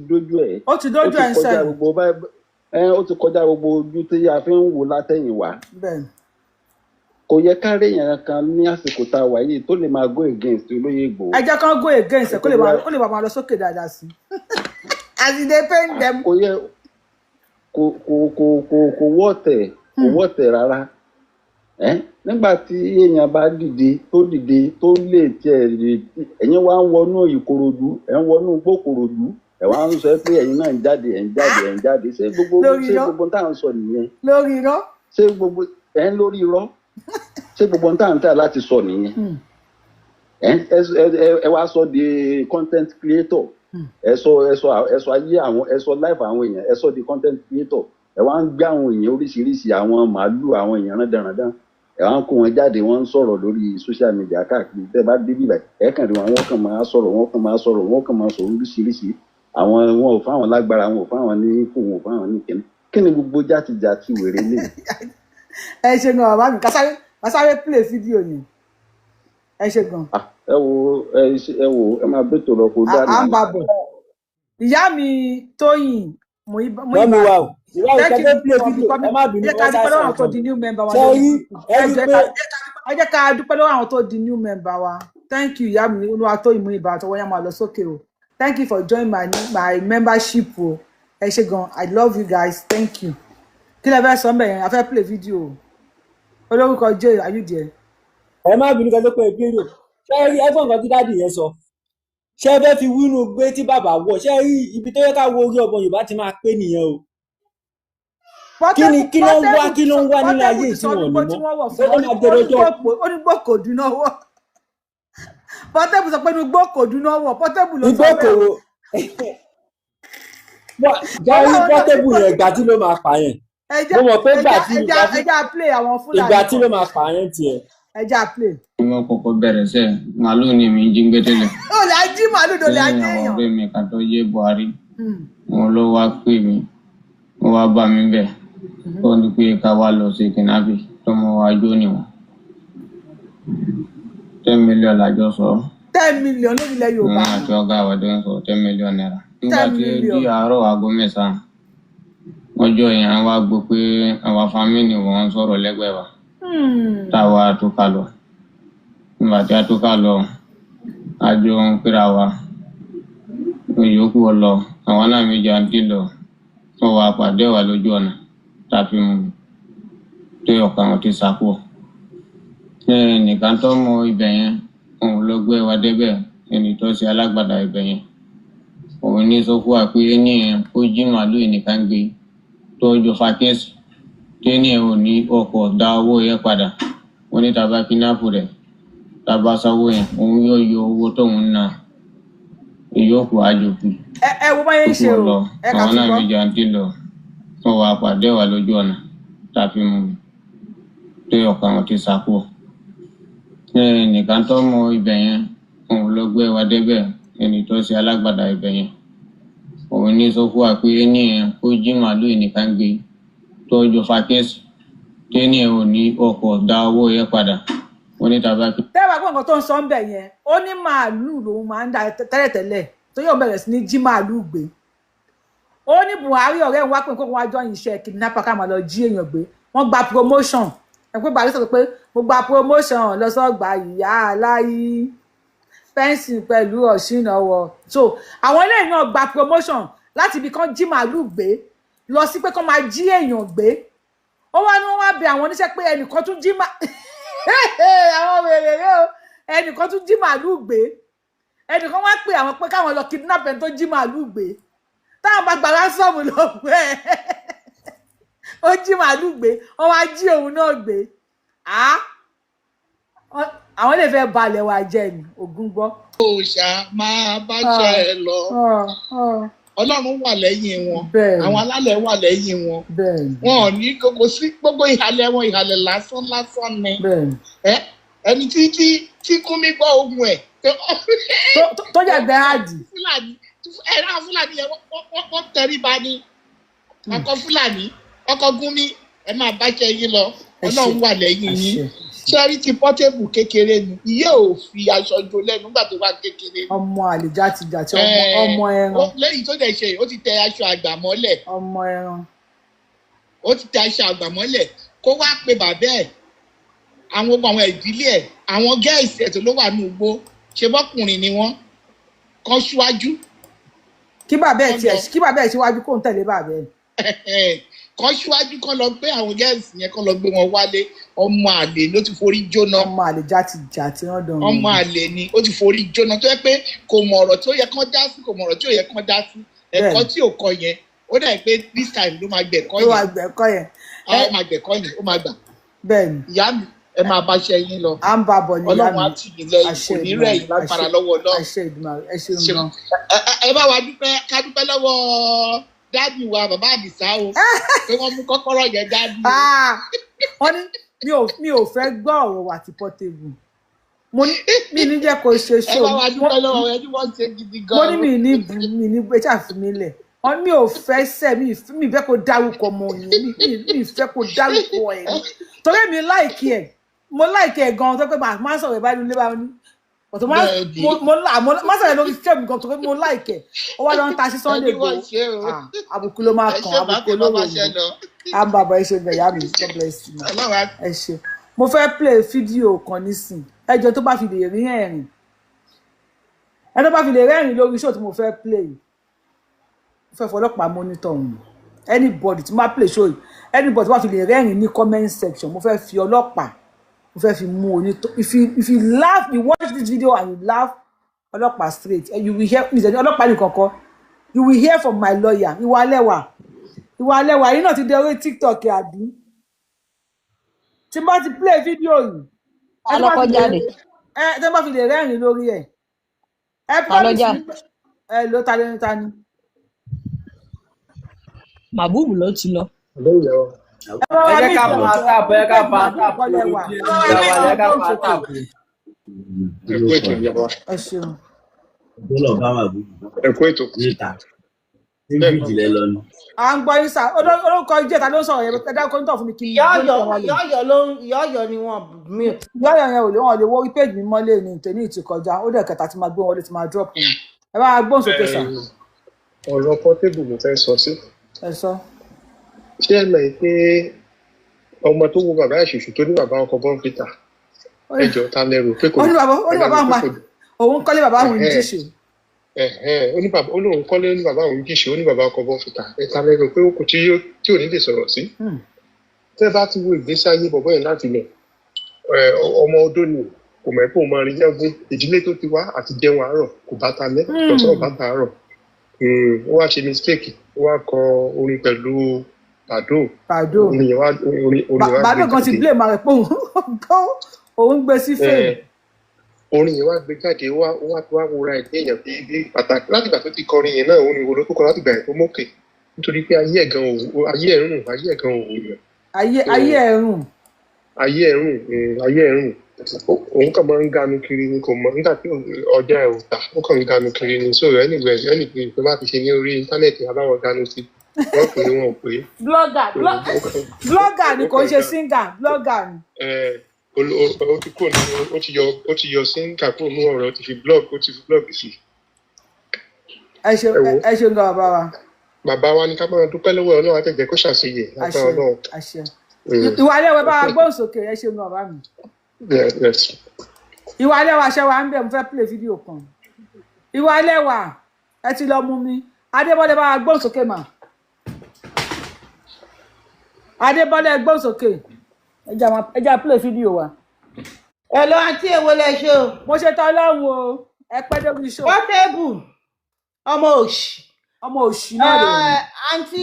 S3: dójú ẹ̀.
S2: ó ti dójú ẹ̀ nsìn.
S3: ó ti kọjá gbogbo ojú tí a fi ń wò látẹ̀yìn wá.
S2: bẹ́ẹ̀.
S3: kò yẹ ká rí èèyàn kan ní àsìkò tá a wà yìí tó lè máa go against Olóyè Ìgbòho.
S2: ẹ jẹ́ kán go against ẹ̀ kó lè máa lọ sókè dáadáa sí i. as e dey pain dem.
S3: kò yẹ kò wọ́ọ̀tẹ̀
S12: kò wọ́tẹ̀ rárá nígbà tí èèyàn bá dìde tó lè tiẹ̀ ẹ̀yin wá ń wọnú Ìkòròdú ẹ̀ ń wọnú Gbókòròdú ẹ̀ wá ń sọ pé ẹ̀yin náà ń jáde ṣé gbogbo tá à ń sọ nìyẹn
S2: lórí irọ́
S12: ṣé gbogbo ẹ̀ ń lórí irọ́ ṣé gbogbo tá à ń tà láti sọ nìyẹn ẹ wá sọ di content creator ẹ sọ ayé àwọn ẹ sọ life àwọn èèyàn ẹ sọ di content creator ẹ wá ń gbé àwọn èèyàn oríṣiríṣi àwọn màálù àwọn èèyàn rándanrandan ẹ wá ń kó wọn jáde wọn ń sọ̀rọ̀ lórí social media káàkiri tẹ́ bá dé bíbá ẹ kàn rí wọn kàn máa sọ̀rọ̀ wọn kàn máa sọ̀rọ̀ oríṣiríṣi àwọn wọn ò fáwọn lágbára wọn ò fáwọn ní kò wọn ò fáwọn ní kí ni gbogbo játijàti wèrè lè.
S2: ẹ ṣe gan bàbá mi kásáré play fídíò yẹn ẹ ṣe gan.
S12: ẹ wo ẹ máa bẹ́tò lọ kó dáa.
S2: à ń bá bọ̀ ìyá mi Tóyìn mo
S7: mọ́mí wa o ìwà ìkẹ́kẹ́ play video ẹ má bínú
S2: ká dúpẹ́ lọ́wọ́ àwọn tó di new member wa ẹ jẹ́ ká dúpẹ́ lọ́wọ́ àwọn tó di new member wa thank you ìyá mi olúwa Tóyìn mú ibà àtọwọ́ yá máa lọ sókè o thank you for joining my membership o ẹ ṣe gan I love you guys thank you kí lẹ fẹ́ sọ mbẹ̀ yẹn a fẹ́ play video o olórúkọ jẹ́ are you there.
S7: ẹ má bínú kẹ́kẹ́ play video ṣé rí ẹ̀fọn kan tí dáàdì yẹn sọ ṣé fẹ́ fi wínú gbé tí bàbá wọ̀ ṣé rí ibi tó yẹ ká wo orí ọmọ Yorùbá ti máa pé nìyẹn o. kí ló ń wá nínú ayé ìsìnwọ̀n ni mọ́ ó máa gbẹ̀rẹ̀ jọ.
S2: onígbò kò dúná wọ̀ Portable sọ pé inú gbò kò dúná wọ̀ Portable ló sọ
S7: bẹ́ẹ̀. jáwé Portable yẹn ìgbà tí ló máa pa yẹn mo mọ̀ pé ìgbà tí ló máa pa yẹn tiẹ̀.
S2: ẹja play.
S13: wọ́n kọ́kọ́ bẹ̀rẹ̀ sẹ́ màálù ni mi jí gbẹ́tẹ́lẹ̀.
S2: ó lè jí màálù ló lè ajé èèyàn.
S13: àwọn ọ̀rẹ́ mi kà tó yé Buhari wọn ló wá pè mí wọ́n wá bá mi bẹ̀ tó ní pé ká wá lọ sí kìnnábì tó mọ wájú níwọ̀n 10 million lájọ sọ.
S2: 10 million lórí ilẹ̀ Yorùbá.
S13: àti ọ̀gá àwọ̀dé ń sọ 10 million naira. nígbà tí di àárọ̀ aago 9 ọjọ́ yẹn wá gbọ́ pé àwọn fámìlì wọn sọ̀rọ̀ lẹ́gbẹ̀ẹ́ wa táwa àtúkà lọ nígbà tí àtúkà lọ àjọ ń pera wa ìyókù lọ àwọn náà méjì àǹtí lọ wọn wà pàdé wa lójú ọ̀nà tàbí mu tó ọkàn wọn ti sàkó nìkan tó mọ ibẹ̀ yẹn òun ló gbé wa débẹ̀ ẹni tó ṣe alágbàdá ibẹ̀ yẹn òun ní sọ fún wa pé ẹni yẹn ó jí màálù nìkan gbé tó jọ fa kéèsì tẹ́ni ẹ̀ ò ní ọkọ̀ dá owó yẹn padà wọ́n ní tàbá kínápù rẹ̀ tàbá sanwó yẹn òun yóò yọ owó tóun ná ìyókù àjòkù.
S2: ẹ wo báyẹn ń ṣe o ẹ kà
S13: àwọn náà méjì àǹtí lọ wọn wà pàdé wa lójú ọ̀nà tàbí mu tó ọkàn wọn ti sàkó nìkan tó mọ ibẹ̀ yẹn òun ló gbé wa débẹ̀ ẹni tó ṣe alágbàdá ibẹ̀ yẹn òun ní sọ fún wa pé ẹni yẹn ó jí màálù nìkan gbé tó jọ fa kéèsì tẹ́ni ẹ̀ ò ní ọkọ̀ dá owó yẹn padà wọ́n ní tàbá kí.
S2: tẹ́wàá gbọ́ nǹkan tó ń sọ ń bẹ̀ yẹn ó ní màálù lòun máa ń dá tẹ́lẹ̀tẹ́lẹ̀ tó yóò bẹ̀rẹ̀ sí ní jí màálù gbé ó ní Buhari ọ̀rẹ́ òun wá pé nǹkan wá jọ iṣẹ́ kidnapper ká máa lọ jí èèyàn gbé wọ́n gba promotion ẹ pé Buhari sọ pé mo gba promotion lọ sọ́gbà ìyá aláyí fẹ́ǹsì pẹ̀lú ọ̀ṣìnàwọ̀ so àwọn eléyìí náà gba promotion láti ibi kan jí màálù gbé lọ sí pé kán máa jí èèyàn gbé ó wá ní wọ́n wá bẹ àwọn oníṣẹ́ pé ẹnìkan tún jí àwọn wèrè rẹ o ẹnìkan tún jí màálù gbé ẹnìkan wá pè àwọn pé káwọn lọ kidnap ẹni tó jí màálù gbé táwọn bá gbàgbá sọ́ọ̀mù lọ gbé ó jí màálù gbé wọ́n wá jí òun náà gbé àwọn lè fẹ́ balẹ̀ wá jẹ́ ni Ògún gbọ́.
S5: òòṣà máa bá ṣe ẹ lọ Ọlọ́run wà lẹ́yìn wọn àwọn alálẹ̀ wà lẹ́yìn wọn wọn ò ní kókó sí gbogbo ìhàlẹ̀ wọn ìhàlẹ̀ lásán ni ẹni tí Gumi gbọ́ ogun ẹ̀
S2: tó jàgbẹ́ àdì
S5: ẹ̀rọ Fúlàní yẹn wọ́n tẹríba ní ọkọ̀ Fúlàní ọkọ̀ Gumi ẹ máa bá ṣe yín lọ Ọlọ́run wà lẹ́yìn yín ṣẹ́rí ti Portable kékeré ni ìyá ò fi aṣọ jò lẹ́nu nígbà tó wà kékeré.
S2: ọmọ àlejò àti ìjà tí ọmọ ẹran.
S5: lẹ́yìn tó dẹ̀ ṣe ó ti tẹ aṣọ àgbà mọ́lẹ̀.
S2: ọmọ ẹran.
S5: ó ti tẹ aṣọ àgbà mọ́lẹ̀ kó wá pe bàbá ẹ̀ àwọn àwọn ìdílé ẹ̀ àwọn gẹ́ẹ̀sì ẹ̀ tó ló wà ní ugbó ṣe bọ́kùnrin ni wọ́n kọ́ síwájú.
S2: kí bàbá ẹ̀ síwájú kó ń tẹ̀lé bàbá ẹ̀.
S14: kọ́ síwájú kọ́ lọ gbé àwọn gẹ́ẹ̀sì yẹn kọ́ lọ gbé wọn wálé ọmọ àlè ló ti forí jóná.
S2: ọmọ àlè jàti wọn dán.
S14: ọmọ àlè ni ó ti forí jóná tó yẹ pé kò mọ ọ̀rọ̀ tí ó yẹ kán dá sí kò mọ ọ̀rọ̀ tí ó yẹ kán dá sí ẹ̀kọ́ tí ò kọ yẹn ó dà pé this time ló máa gbẹ̀kọ́ yẹn.
S2: ó máa gbẹ̀kọ́ yẹn.
S14: ó máa gbẹ̀kọ́ yẹn ó máa gbà.
S2: bẹ́ẹ̀ni.
S14: ìyá mi ẹ máa bá ṣe yín lọ.
S2: à ń bá bọ̀ ní ìyá mi.
S14: ọlọ́run á tì mí lẹ́yìn kò ní rẹ̀ yín lágbára lọ́wọ́ náà.
S2: ẹ ṣeun gan.
S14: ẹ bá wa dúpẹ́ ká dúpẹ́ lọ́wọ́ dáàbì wa bàbá àdìsá o pé wọ́n mú kọ́kọ́rọ́ yẹn dáàbì.
S2: wọ́n ní mi ò fẹ́ gbọ́ ọ̀rọ̀ wà tí Portable mo ní jẹ́ kó ṣe ṣó.
S14: ẹ bá wa dúpẹ́ lọ́wọ́ ẹni wọ́n ṣe gidi gan.
S2: mo ní mi ní gbé ṣàfimílẹ̀ mi ò fẹ́ sẹ́ mi fẹ́ kó dárúkọ ọmọ yẹn mi fẹ́ kó dárúkọ ẹ̀ torí mi láìkí ẹ̀ mo láìkí ẹ̀ gan-an tó pé màá sọ̀rọ̀ ẹ̀ báyìí nílé báyìí ní ọ̀tọ̀ má sọ̀rọ̀ lórí fíìmù gan-an tó pé mo láìkí ẹ̀ ó wá lọ ń ta sí Sunday Igboho àbùkù ló máa kàn àbùkù ló wò ní àbàbọ̀ ẹ ṣe gbẹ̀yà mi God bless you ẹ ṣe mo fẹ́ play fídíò kan nísìn ẹjọ́ tó bá fi lè rí ẹ̀rìn ẹ tó bá fi lè rẹ́rìn lórí show tí mo fẹ́ play fẹ́ fọlọ́pàá monitor òun anybody tí máa play show yìí anybody tí wọ́n fi lè rẹ́rìn ní comment section mo fẹ́ fi ọlọ́pàá mo fẹ́ fi mú onítọ̀ if you laugh you watch this video and you laugh ọlọ́pàá straight you will hear me ọlọ́pàá nìkan kọ́ you will hear from my lawyer ìwà lẹ́wà yìí náà ti dé orí TikTok àbí tí n bá ti play video yìí
S15: alọ́kọ́ jáde
S2: tí wọ́n bá fi lè rẹ́rìn lórí ẹ̀
S15: alọ́jà
S2: ló ta ni.
S15: màbúùbù ló ti lọ.
S7: ẹ jẹ́ ká pa táàpù ẹ ká pa táàpù ẹ ká pa táàpù.
S2: ẹ ṣeun.
S16: ọjọ́ bá màbúùbù.
S5: ẹ̀kọ́ ètò.
S16: níta níbi ìjìnlẹ̀ lọ ni.
S2: à ń gbọ́ yín sá orúkọ ìjẹta ló ń sọ̀rọ̀ yẹn ẹ dákọ́ nítorí fún mi kí n
S17: yọ̀ọ̀yọ̀ ni wọ́n mute.
S2: yọ̀ọ̀yọ̀ yẹn ò lè wọ́n lè wo page mi mọ́lẹ̀ ní tèmi ti kọjá ó dẹ̀ kẹta tí máa gbé wọlé tí máa drop wọn ẹ bá gbóhùn sókè sá.
S5: ọ̀rọ̀ Portable mo fẹ́ sọ sí.
S2: ẹ sọ.
S5: ṣé ẹ mọ̀ pé ọmọ tó wo bàbá ìṣèṣù tó ní bàbá ọkọ bọ́ǹfìtà ẹjọ́ ta lẹ́rù pé kò
S2: ní bàbá òun kọ́lé bàbá òun jíṣe.
S5: olóhùn kọ́lé ní bàbá òun jíṣe ó ní bàbá ọkọ bọ́ǹfìtà ẹ̀ta lẹ́rù pé ó kò tí ò ní lè sọ̀rọ̀ sí. tẹ́ bá ti wo ìgbésí ayé bọ̀bọ́ yẹn láti lẹ̀ ọmọ odó ni kò mọ̀ pé òun máa rí yẹ́gún ìdílé tó ti wá àti jẹun àárọ̀ kò bá ta lẹ́ lọ́sọ̀rọ̀ bá ta àárọ̀ ó wá ṣe mistake ó wá kọ orin pẹ̀lú Bàdó
S2: Bàdó kan ti blame rẹ̀ pé òun gbé sí fèèrè.
S5: Orin yẹn wá gbé jáde ó wá wúra ẹ̀ ní èèyàn bí pàtàkì láti ìgbà tó ti kọrin yẹn náà òun ni olóko kọ láti gbà ẹ̀ tó mókè nítorí pé ayé ẹ̀ gan òun òun kàn máa ń ganu kiri ni kò mọ nígbà tí ọjà ẹ̀ ò tà ó kàn ń ganu kiri ni so ẹnìgbẹ́ tó bá ti ṣe ní orí íńtánẹ́ẹ̀tì àbáwọ̀ ganu sí wọ́n pè é wọn ò pè é.
S2: blogger ni kò ń ṣe singer blogger ni.
S5: ó ti kúrò nínú ó ti yọ singer kúrò nínú ọ̀rọ̀ ó ti fi blog sí.
S2: ẹ ṣe ń lọ bàbá wa.
S5: bàbá wa ní ká máa dúpẹ́ lọ́wọ́ Ọlọ́run àtẹ̀jẹ́ kó ṣàṣeyẹ lágbára Ọlọ́run.
S2: ìwà ilé wa bá wa gbóhùn sókè ẹ ṣe ń lọ bàbá mi. ìwà ilé wa ṣe wa ń bẹ̀ mo fẹ́ play fídíò kan. ìwà ilé wa ẹ ti lọ mú mi Adébọ́lé bá wa gbóhùn sókè mà. Adébọ́lé gbóhùn sókè ẹ já play fídíò wa.
S17: ẹ lọ àǹtí èwo lẹ ṣe o.
S2: mo ṣe tán Ọlọ́run o ẹ pẹ́ dórí iṣẹ́.
S17: Portable ọmọ òṣì náà lè rí. àǹtí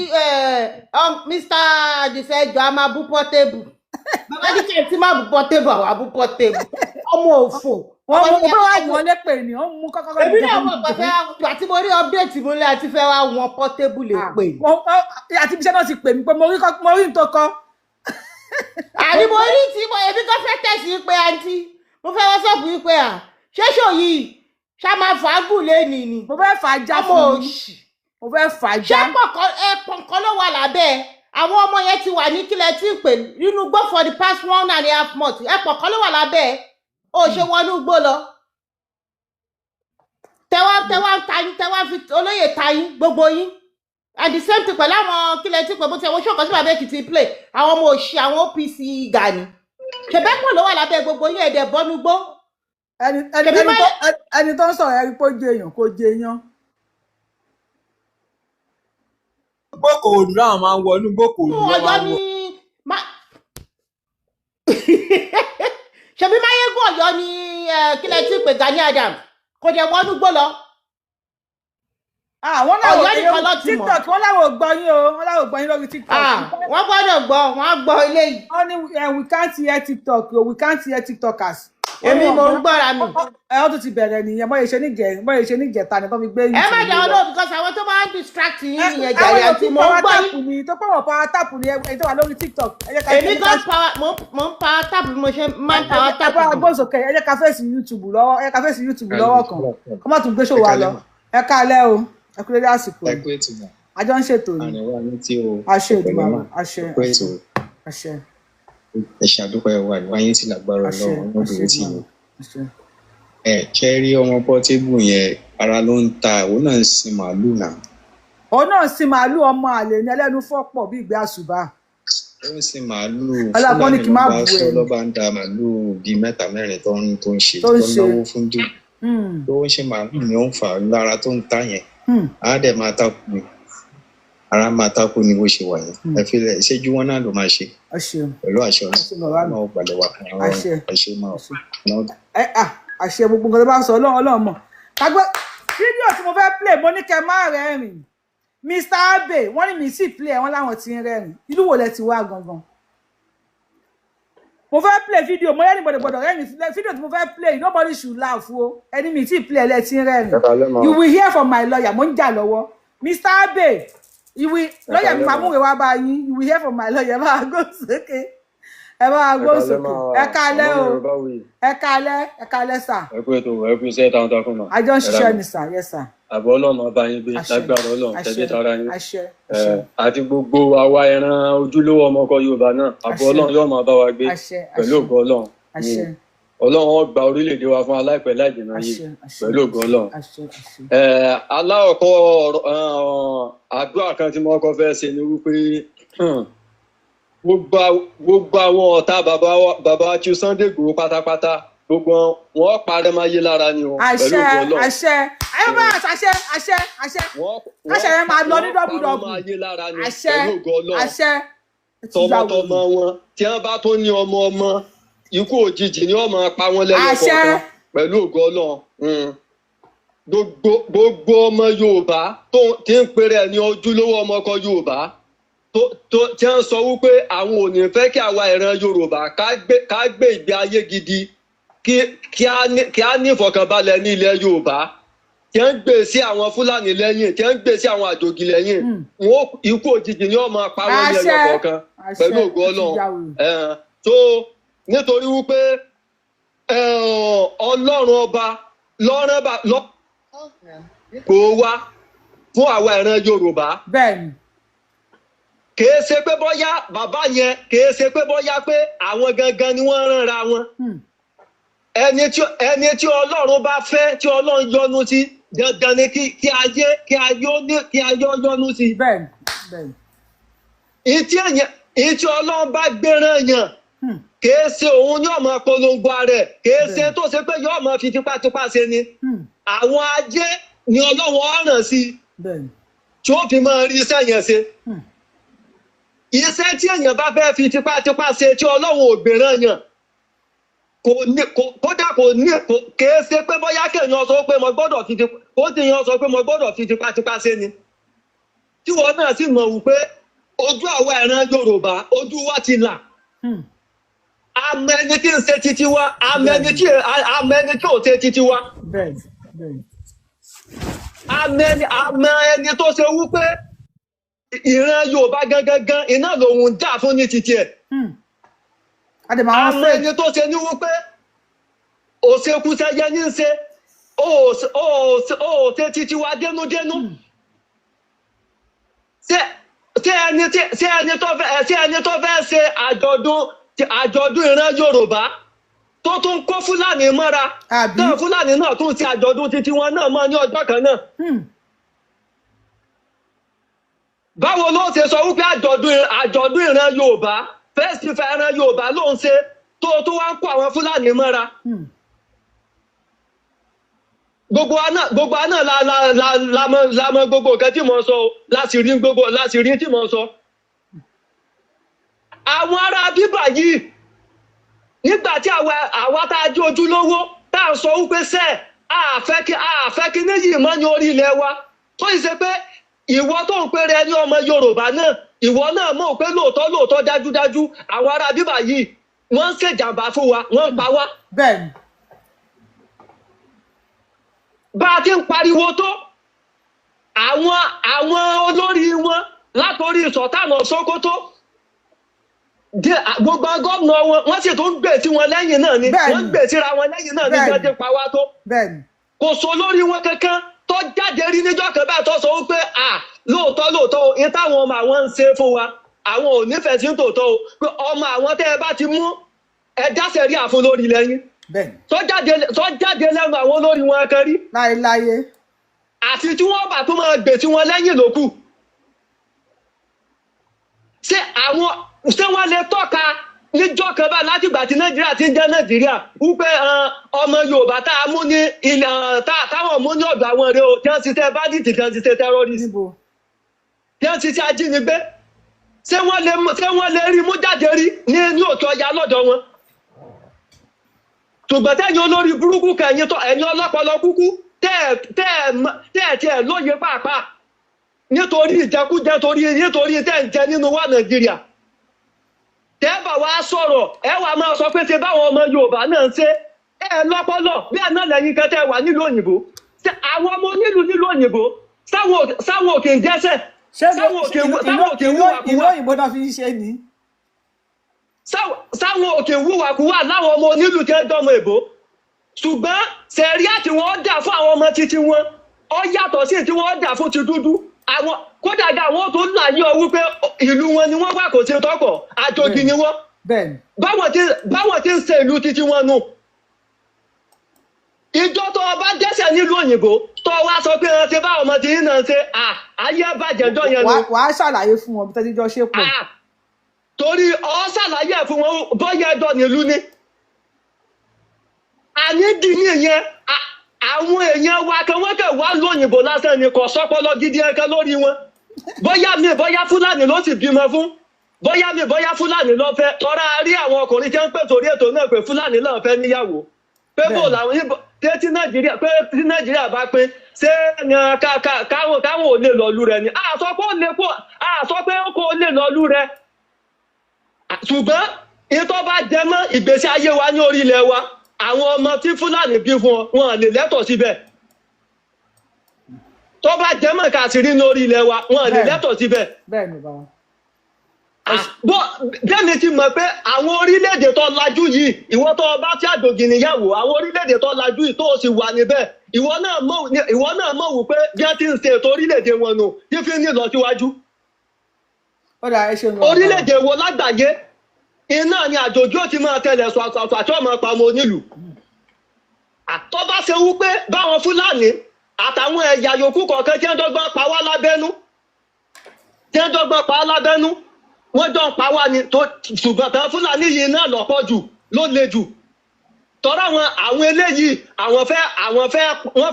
S17: Mr. Adifẹjọ a máa bú Portable bàbá díkẹ́ tí máa bú Portable àwọn abú Portable ọmọ òfò.
S2: wọ́n mú bá wà wọ́n lépè ní wọ́n mú kọ́kọ́.
S17: èmi náà mọ̀ pé àti mo rí update mo lé àti fẹ́ wá wọn Portable lè pè.
S2: àti iṣẹ́ náà ti pè mí pé mo rí ntọ́kọ́.
S17: àní mo rí tí èmi kan fẹ́ tẹ̀sí pé àǹtí mo fẹ́ wọ́n sọ̀bù yìí pé ṣéṣò yìí ṣá máa fàágùn lẹ́nìí ni.
S2: mo fẹ́ fà á já fún mi mo fẹ́ fà á já.
S17: ṣé pọ̀nkan ló wà lábẹ́ àwọn ọmọ yẹn ti wà ní kílẹ̀ tí ń pè nínú gbó for the past 1.5 months pọ̀nkan ló wà lábẹ́ ó ṣe wọnú gbó lọ. tẹ́wá fi olóyè tayín gbogbo yín and the same thing pẹ̀lú àwọn kílẹ̀ tí pé bó ti ẹ̀wọ̀n ṣọ́kàn sí bàbá Èkìtì play àwọn ọmọ òṣì àwọn OPC Gani ṣèbẹ́pọ̀ ló wà lábẹ́ gbogbo yín ẹ̀dẹ̀ bọ́nú gbó.
S2: ẹni tó ń sọ̀rọ̀ ẹ̀rí kó jẹ èèyàn kó jẹ èèyàn.
S7: gbòkò òdù láwọn máa ń wọnú gbòkò òdù lọ́wọ́
S17: Ọ̀yọ́ ni ṣebí Máyégún Ọ̀yọ́ ni kílẹ̀ tí pè Gani Adam kò jẹ́ wọnú gbó lọ.
S2: Àwọn náà
S17: Ọ̀yọ́ nìkan lọ ti mọ̀.
S2: TikTok wọ́n láwọn ò gbọ́ yín o, wọ́n láwọn ò gbọ́ yín lórí TikTok.
S17: Wọ́n gbọ́dọ̀ gbọ́, wọ́n á gbọ́ eléyìí.
S2: Wọ́n ní we can't hear TikTok o, we can't hear TikTokers.
S17: Èmi mò ń gbọ́ra mi.
S2: Ó tún ti bẹ̀rẹ̀ nìyẹn, bọ́yẹ̀ ṣe níjẹta ni tó fi gbé yín.
S17: Ẹ má jà ọ́ lóò because àwọn tó máa ń distract yín nìyẹn jàre àti mò ń gbọ́ yín.
S2: Tó pọ̀ power tap ni ẹ tó wà lórí TikTok.
S17: Èmi gan mò ń power tap bí mo ṣe máa ń power tap.
S2: Ẹ bá agbóhùnsókè, ẹ jẹ́ ká fèsì YouTube lọ́wọ́ kan, kó má tún gbé ṣòwò wa lọ. Ẹ káalẹ́ o, ẹ kú dédé àsìkò. Àjọ ń ṣètò ni. Àṣẹ ìdùnnú, àṣẹ.
S18: Ẹ ṣàdúpẹ́ wà níwáyé tí lágbára Ọlọ́run ọmọbìnrin tí yìí. Ṣe rí ọmọ Pọ́tébù yẹn ara ló ń ta òun náà ń sin màálù náà.
S2: Òun náà ń sin màálù ọmọ àlè ní ẹlẹ́nu fọ́pọ̀ bí ìgbé àṣùbà.
S18: Ó ń sin màálù Fúlàní ló bá ń da màálù bíi 3-4 tó ń ṣe tó náwó fún dùn. Tó ń ṣe màálù ni ó ń fà lára tó ń ta yẹn. Á dẹ̀ máa takú ni. Ara máa takú ni bó ṣe wà yẹn. Ẹ fi lẹ̀ ìṣẹ́jú wọn náà ló máa ṣe. Pẹ̀lú àṣẹ náà gbàlẹ̀ wà fún àwọn àṣẹ máa.
S2: Àṣẹ gbogbo nǹkan tó bá ń sọ Ọlọ́run mọ̀. Kagbọ́ fídíò tí mo fẹ́ play mo ní kẹ́ máa rẹ́rìn. Mr. Abe wọ́n ní mi sì play ẹ̀ wọ́n láwọn ti ń rẹ́rìn. Ìlú wo lẹ ti wá gangan? Mo fẹ́ play fídíò mo yẹ́nì gbọ́dọ̀ rẹ́rìn fídíò tí mo fẹ́ play nobody should laugh o. Ẹni mi sì play ẹ̀ lẹ́ ti ń rẹ́rìn. You will hear from my lawyer mo ń jà lọ́wọ́. Mr. Abe lọ́yà mi máa múwèé wá bá yín. You will hear from my lawyer bá a gbó sókè. Ẹ bá a gbó sókè. Ẹ káalẹ́ o. Ẹ káalẹ́ sà.
S19: Ẹ kú ètò ẹ kú iṣẹ́ táwọn fún wa.
S2: Àjọ ń ṣiṣẹ́ ni sà, yes sà.
S19: Àbọ̀ Ọlọ́run ọba yín bí lágbára Ọlọ́run tẹ̀lé tara yín. Àti gbogbo àwa ẹran ojúlówó ọmọ ọkọ Yorùbá náà àbọ̀ Ọlọ́run yóò máa bá wa gbé pẹ̀lú ògo Ọlọ́run. Ọlọ́run ó gba orílẹ̀-èdè wa fún aláìpẹ́ láìjìnà yìí pẹ̀lú ògo Ọlọ́run. Aláwọ̀kọ́ àdúrà kan tí mo kọ́ fẹ́ ṣe ni wípé gbogbo àwọn ọ̀tá bàbá tí Sunday Igboho pátápátá gbogbo wọn parẹ́ máa yé lára ni o pẹ̀lú ògo Ọlọ́run.
S2: Àṣẹ yẹn máa lọ ní dọ́bùdọ́bù. Àṣẹ
S19: tọmọtọmọ wọn tí wọn bá tó ní ọmọ ikú òjijì ni wọn máa pa wọn lẹ́yìn kọ̀ọ̀kan pẹ̀lú ògo Ọlọ́run. Gbogbo ọmọ Yorùbá tí ń pèrè ní ojúlówó ọmọ ọkọ Yorùbá tí wọ́n sọ wípé àwọn ò ní fẹ́ kí àwa ìran Yorùbá ká gbé ìgbé ayé gidi kí á ní ìfọ̀kànbalẹ̀ ní ilẹ̀ Yorùbá tí wọ́n gbé sí àwọn Fúlàní lẹ́yìn tí wọ́n gbé sí àwọn àjòjì lẹ́yìn wọn ikú òjijì ni wọ́n máa pa wọ́n ní ẹyọ kọ̀ọ̀kan pẹ̀lú ògo Ọlọ́run. So nítorí wípé Ọlọ́run ọba lọ́rọ̀ kò wá fún àwa ìran Yorùbá.
S2: Bẹ́ẹ̀ni.
S19: Kìí ṣe pé bóyá bàbá yẹn kìí ṣe pé bóyá pé àwọn gangan ni wọ́n ránra wọn. Ẹni tí Ọlọ́run bá fẹ́ tí Ọlọ́run yọ́nú sí dandan ni kí ayé yọ́nú sí.
S2: Bẹ́ẹ̀ni.
S19: Ìtí Ọlọ́run bá gbéràn yàn kìí ṣe òun yóò máa polongo rẹ̀ kìí ṣe tó ṣe pé yóò máa fi tipátipá ṣe ni. Àwọn ajé ni Ọlọ́run ọ̀ràn sí tí ó fi máa rí iṣẹ́ yẹn ṣe. Iṣẹ́ tí èèyàn bá fẹ́ fi tipátipá ṣe tí Ọlọ́run ò gbéràn yàn kódà kò ní kìí ṣe pé bóyá kéèyàn sọ pé mo gbọ́dọ̀ fi tipátipá ṣe ni. Tí wọn náà sì mọ̀ wípé ojú àwa ìran Yorùbá ojú wa ti là. Àmọ́ ẹni tí ń ṣe títí wa àmọ́ ẹni tí ò ṣe títí wa. Àmọ́ ẹni tó ṣe wípé ìran Yorùbá gangan iná lòun jà fún ní títí ẹ̀. Àmọ́ ẹni tó ṣe ní wípé òṣèkúṣẹyẹ ní ṣe ó ṣe títí wa dénúdénú. Ṣé ẹni tó fẹ́ ṣe àjọ̀dún ìran Yorùbá tó tún kó Fúlàní mọ́ra náà Fúlàní náà tún ti àjọ̀dún títí wọn náà mọ́ ní ọjọ́ kan náà. Báwo ló ṣe sọ wípé àjọ̀dún ìran Yorùbá festival ìran Yorùbá ló ń ṣe tó wá ń kó àwọn Fúlàní mọ́ra. gbogbo àná la mọ̀ gbogbo nǹkan tí mo sọ láti rí tí mo sọ. Àwọn ará bíbà yìí nígbà tí àwa tá a jẹ́ ojúlówó tá a sọ wípé sẹ́ẹ̀ àfẹ́ kí níyì mọ́ ní orí ilẹ̀ wa tó ṣe pé ìwọ tó ń pèrè ní ọmọ Yorùbá náà ìwọ náà mọ̀ pé lóòótọ́ dájúdájú àwọn ará bíbà yìí wọ́n ń ṣèjàmbá fún wa wọ́n ń pa wá.
S2: Bẹ́ẹ̀ni.
S19: Bá a ti ń pariwo tó àwọn olórí wọn látòrí Sultan Sokoto gbogbo gómìnà wọ́n sì tún gbè tí wọn lẹ́yìn náà ni wọ́n gbè síra wọn lẹ́yìn náà ní gbẹ́dẹ́ pa wá tó. Kò sọ lórí wọn kankan tó jáde rí níjọ́ kan báyìí tó sọ wípé lóòótọ́ ìyẹn táwọn ọmọ àwọn ń ṣe fún wa àwọn ò nífẹ̀ẹ́ sí tòótọ́ o pé ọmọ àwọn tẹ́ ẹ bá ti mú ẹja sẹ̀rí àfún lórí lẹ́yìn tó jáde lẹ́nu àwọn olórí wọn kan rí.
S2: Láyé.
S19: Àti tí wọ́n bá tó máa gbè tí wọn lẹ́yìn lókù. Ṣé wọ́n lè tọ́ka níjọ́ kan bá látìgbà tí Nàìjíríà ti ń jẹ́ Nàìjíríà wípé ọmọ Yorùbá tá a mú ní ilẹ̀ táwọn mú ní ọ̀dọ̀ àwọn rẹ̀ o tí wọ́n ti tẹ bádìtì tí wọ́n ti tẹ tẹ́rọ́rìsì tí wọ́n ti tẹ ajínigbé ṣé wọ́n lè rí mú jáde rí ní òkè ọya lọ́dọ̀ wọn. Ṣùgbọ́n tẹ́yìn olórí burúkú kẹ̀yìn ọlọ́pọlọ kúkú tẹ́ẹ̀ lóye pàápàá nítorí ìjẹkújẹ nítorí tẹ́ ń jẹ nínú wa Nàìjíríà. Tẹ́ẹ̀bà wá sọ̀rọ̀ ẹ wà máa sọ pé ṣe báwọn ọmọ Yorùbá náà ń ṣe lọ́pọlọ bí ẹ̀ náà lẹ́yìn kan tẹ́ wà nílùú òyìnbó àwọn ọmọ nílùú òyìnbó sáwọn òkè ń jẹ́sẹ̀ sáwọn òkè wúwàkúwà
S2: ìlú òyìnbó náà fi ń ṣe ní.
S19: Sáwọn òkè wúwàkúwà láwọn ọmọ nílùú tẹ́ dọ́mọ èbó ṣùgbọ́n sẹ̀ríà tí wọ́n dà fún àwọn ọmọ títí wọn ó yàtọ̀ sí tí wọ́n dà fún ti dúdú àwọn kódà dá àwọn tó láyé ọ wípé ìlú wọn ni wọ́n wà kò sí tọkọ àjòjì ni wọ́n báwọn tí ń ṣe ìlú títí wọn nù. Ìjọ tó bá dẹ́ṣẹ̀ nílùú òyìnbó tó wá sọ pé ẹ ṣe bá ọmọ tí yín náà ṣe ayé bàjẹ́jọ́ yẹn ni.
S2: Wàá ṣàlàyé fún wọn bí tẹ́tí jọ ṣe pọ̀.
S19: Torí ọ ṣàlàyé fún wọn bọ́yá ẹjọ́ nílùú ni. Ànídìí nìyẹn àwọn èèyàn wa kan wọ́n kẹ̀ wá lóyìnbó lásán ni kò sọ́pọlọ gidi ẹ̀kan lórí wọn. Bóyá Fúlàní ló sì bímọ fún bóyá Fúlàní ló fẹ́ tọ́ra rí àwọn ọkùnrin tí wọ́n ń pè sórí ètò náà pé Fúlàní náà fẹ́ níyàwó pé bò làwọn tí Nàìjíríà bá pín ṣé káwọn ò lè lọ́lú rẹ ni àsọ pé ó kò lè lọ́lú rẹ ṣùgbọ́n ìtọ́ bá jẹ mọ́ ìgbésí ayé wa ní orí ilẹ̀ wa àwọn ọmọ tí Fúlàní bí fún wọn lè lẹ́tọ̀ síbẹ̀ tó bá jẹ́ mọ̀ kàṣírí ní orí ilẹ̀ wa wọn lè lẹ́tọ̀ síbẹ̀. Bẹ́ẹ̀ni ti mọ̀ pé àwọn orílẹ̀-èdè tó lajú yìí ìwọ tó bá tí àjòjì níyàwó àwọn orílẹ̀-èdè tó lajú yìí tó sì wà níbẹ̀ ìwọ náà mọ̀ wù pé bí wọ́n ti ń ṣe ètò orílẹ̀-èdè wọn nù tí fi ní lọ síwájú. Orílẹ̀-èdè wo lágbàáyé iná ni àjòjì ó ti máa tẹ̀lẹ̀ sọ̀tọ̀ àti ọmọ pàmò onílù. Tó bá ṣe wú pé báwọn Fúlàní àtàwọn ẹ̀yà yòókù kọ̀ọ̀kan tí wọ́n dọ́gbọ́n pa wá lábẹ́nú wọ́n jọ ń pa wá ni ṣùgbọ́n tán Fúlàní yìí náà lọ́pọ̀ jù ló le jù. Tọ́rọ àwọn eléyìí wọ́n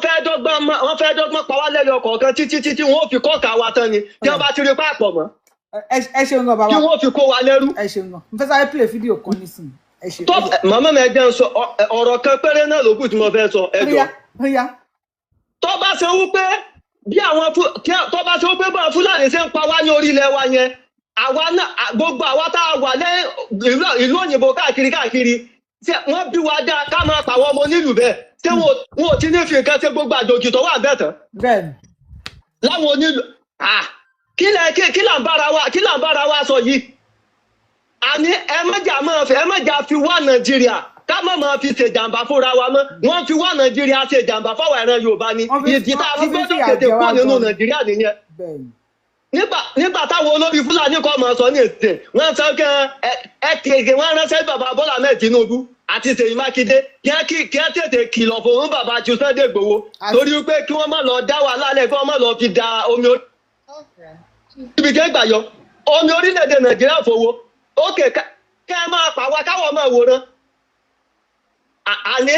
S19: fẹ́ dọ́gbọ́n pa wá lẹ́yọ kọ̀ọ̀kan títí wọ́n ó fi kọ́ka wa tán ni tí wọ́n bá ti rí pápọ̀ mọ́.
S2: Ẹ ṣeun gan bàbá.
S19: Kí wọ́n fi kó wa lẹ́rú.
S2: Ẹ ṣeun gan. Mo fẹ́ sáré play fídíò kan nísìnyí.
S19: Màmá mi ẹgbẹ́ ń sọ ọ̀rọ̀ kan péré náà lókù tí mo fẹ́ sọ ẹjọ́. Tó bá ṣe wípé bá Fúlàní ṣe ń pa wá ní orílẹ̀ wa yẹn gbogbo àwa tá a wà lẹ́yìn ìlú òyìnbó káàkiri wọ́n bí wa dá ká máa pàwọn ọmọ nílùú bẹ́ẹ̀ ṣé wọn ò ti ní fi nǹkan ṣe gbogbo àjòjì tó wà bẹ́ẹ̀ tán. Láwọn onílù kí là ń bára wa sọ yìí àní ẹ mẹ́jà fi wá Nàìjíríà ká má máa fi ṣèjàmbá fúnra wa mọ́ wọ́n fi wá Nàìjíríà ṣèjàmbá fáwọn ìran Yorùbá ni ìdí tá a fi gbọ́dọ̀ tètè kúrò nínú Nàìjíríà nìyẹn. Nígbà táwọn olórí Fúlàní kọ́ máa sọ ní èsì wọ́n sọ kẹ́ wọ́n ránṣẹ́ bàbá Bọ́lá Ahmed Tinubu àti Ṣèyí Mákindé kí á tètè kìlọ̀ fún bàbá ju Sunday Igboho torí pé kí wọ́n má lọ dá wà lálẹ́ kí wọ́n má lọ fi da omi ibi kẹ́gbà yọ omi orílẹ̀-èdè Nàìjíríà fowó ókè kẹ́ ẹ máa pàwọ́ káwọ́ máa wòran àní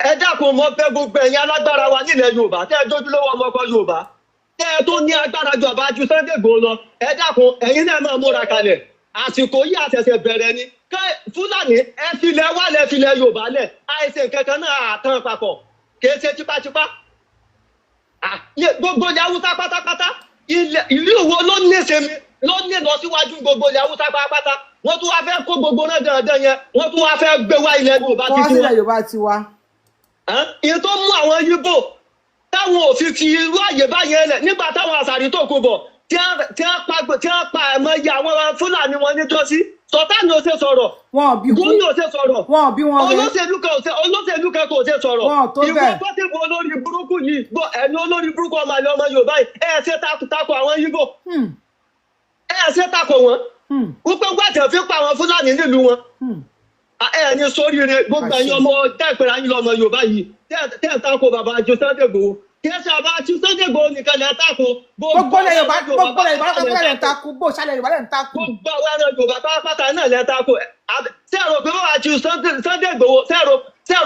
S19: ẹ dákun mọ́ fẹ́ gbogbo ẹ̀yin alágbára wa nílẹ̀ Yorùbá tẹ́ ẹ dójúlówó ọmọ ọkọ Yorùbá tẹ́ ẹ tó ní agbára ju ọba ju Sunday Igboho lọ ẹ dákun ẹ̀yin náà máa múra kalẹ̀ àsìkò yìí àṣẹ̀ṣẹ̀ bẹ̀rẹ̀ ni Fúlàní ẹ filẹ̀ wálẹ̀ filẹ̀ Yorùbá lẹ̀ àìsè kankan náà àtàn papọ̀ kì í ṣe tipátipá gbogbo ilẹ̀ Haúsá pátápátá ìlú Ìwó ló ní lọ síwájú gbogbo ilẹ̀ Haúsá pátápátá wọ́n tún wá fẹ́ kó gbogbo náà dandan yẹn wọ́n tún wá fẹ́ gbé wá ilẹ̀ Yorùbá ti wá. ìyẹn tó mú àwọn Yíbò táwọn òfin fi irú àyè báyẹn lẹ̀ nígbà táwọn àṣàrí tó kó bọ̀ tí wọ́n pa ẹ̀mọ iye àwọn Fúlàní wọn níjọ́sí Sọ̀tánì ò ṣe sọ̀rọ̀ Gumi ò ṣe sọ̀rọ̀ olóṣèlú kan kò ṣe sọ̀rọ̀ ìwọ tó ti wọ olórí burúkú yìí ẹni olórí burúkú ọmọ àlẹ ọmọ Yorùbá yìí ẹ ṣe tako àwọn Yíbò ẹ ṣe tako wọn wípé gbàtẹ fi pa àwọn Fúlàní nílùú wọn ẹ ní sóríire gbogbo ẹ̀yin ọmọ tẹpẹrẹ ayé lọmọ Yorùbá yìí tẹ tako bàbá ju Sunday Igboho kí ẹ ṣe àbá ju Sunday Igboho nìkan lẹ tako
S2: gbogbo Yorùbá lẹ ń tako bó ṣàlẹ Yorùbá lẹ ń tako
S19: gbogbo àwọn ẹran Yorùbá pátápátá náà lẹ tako ṣé ẹ rò pé bàbá ju Sunday Igboho ṣé ẹ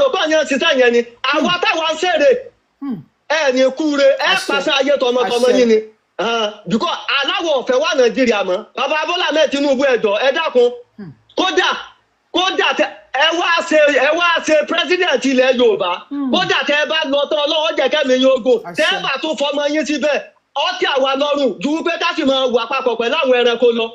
S19: rò pé ọyàn ṣiṣẹ́ yẹn ni àwa táwa ń ṣèrè ẹ ní kúre ẹ pàṣẹ ayé tọmọtọmọ yín ni because aláwọ̀ ọ̀fẹ́ wà Nàìjíríà mọ́ bàbá Bọ́lá mẹ́ẹ̀ Tinubu ẹ̀jọ̀ ẹ dákun kódà ẹ wá ṣe president ilẹ̀ Yorùbá kódà tẹ ẹ bá lọ tán Ọlọ́run jẹ́ kẹ́mi yín ogun tẹ ẹ bá tún fọmọ yín síbẹ̀ ọtí àwa lọ́rùn ju wípé ká sì máa wà papọ̀ pẹ̀lú àwọn ẹranko lọ.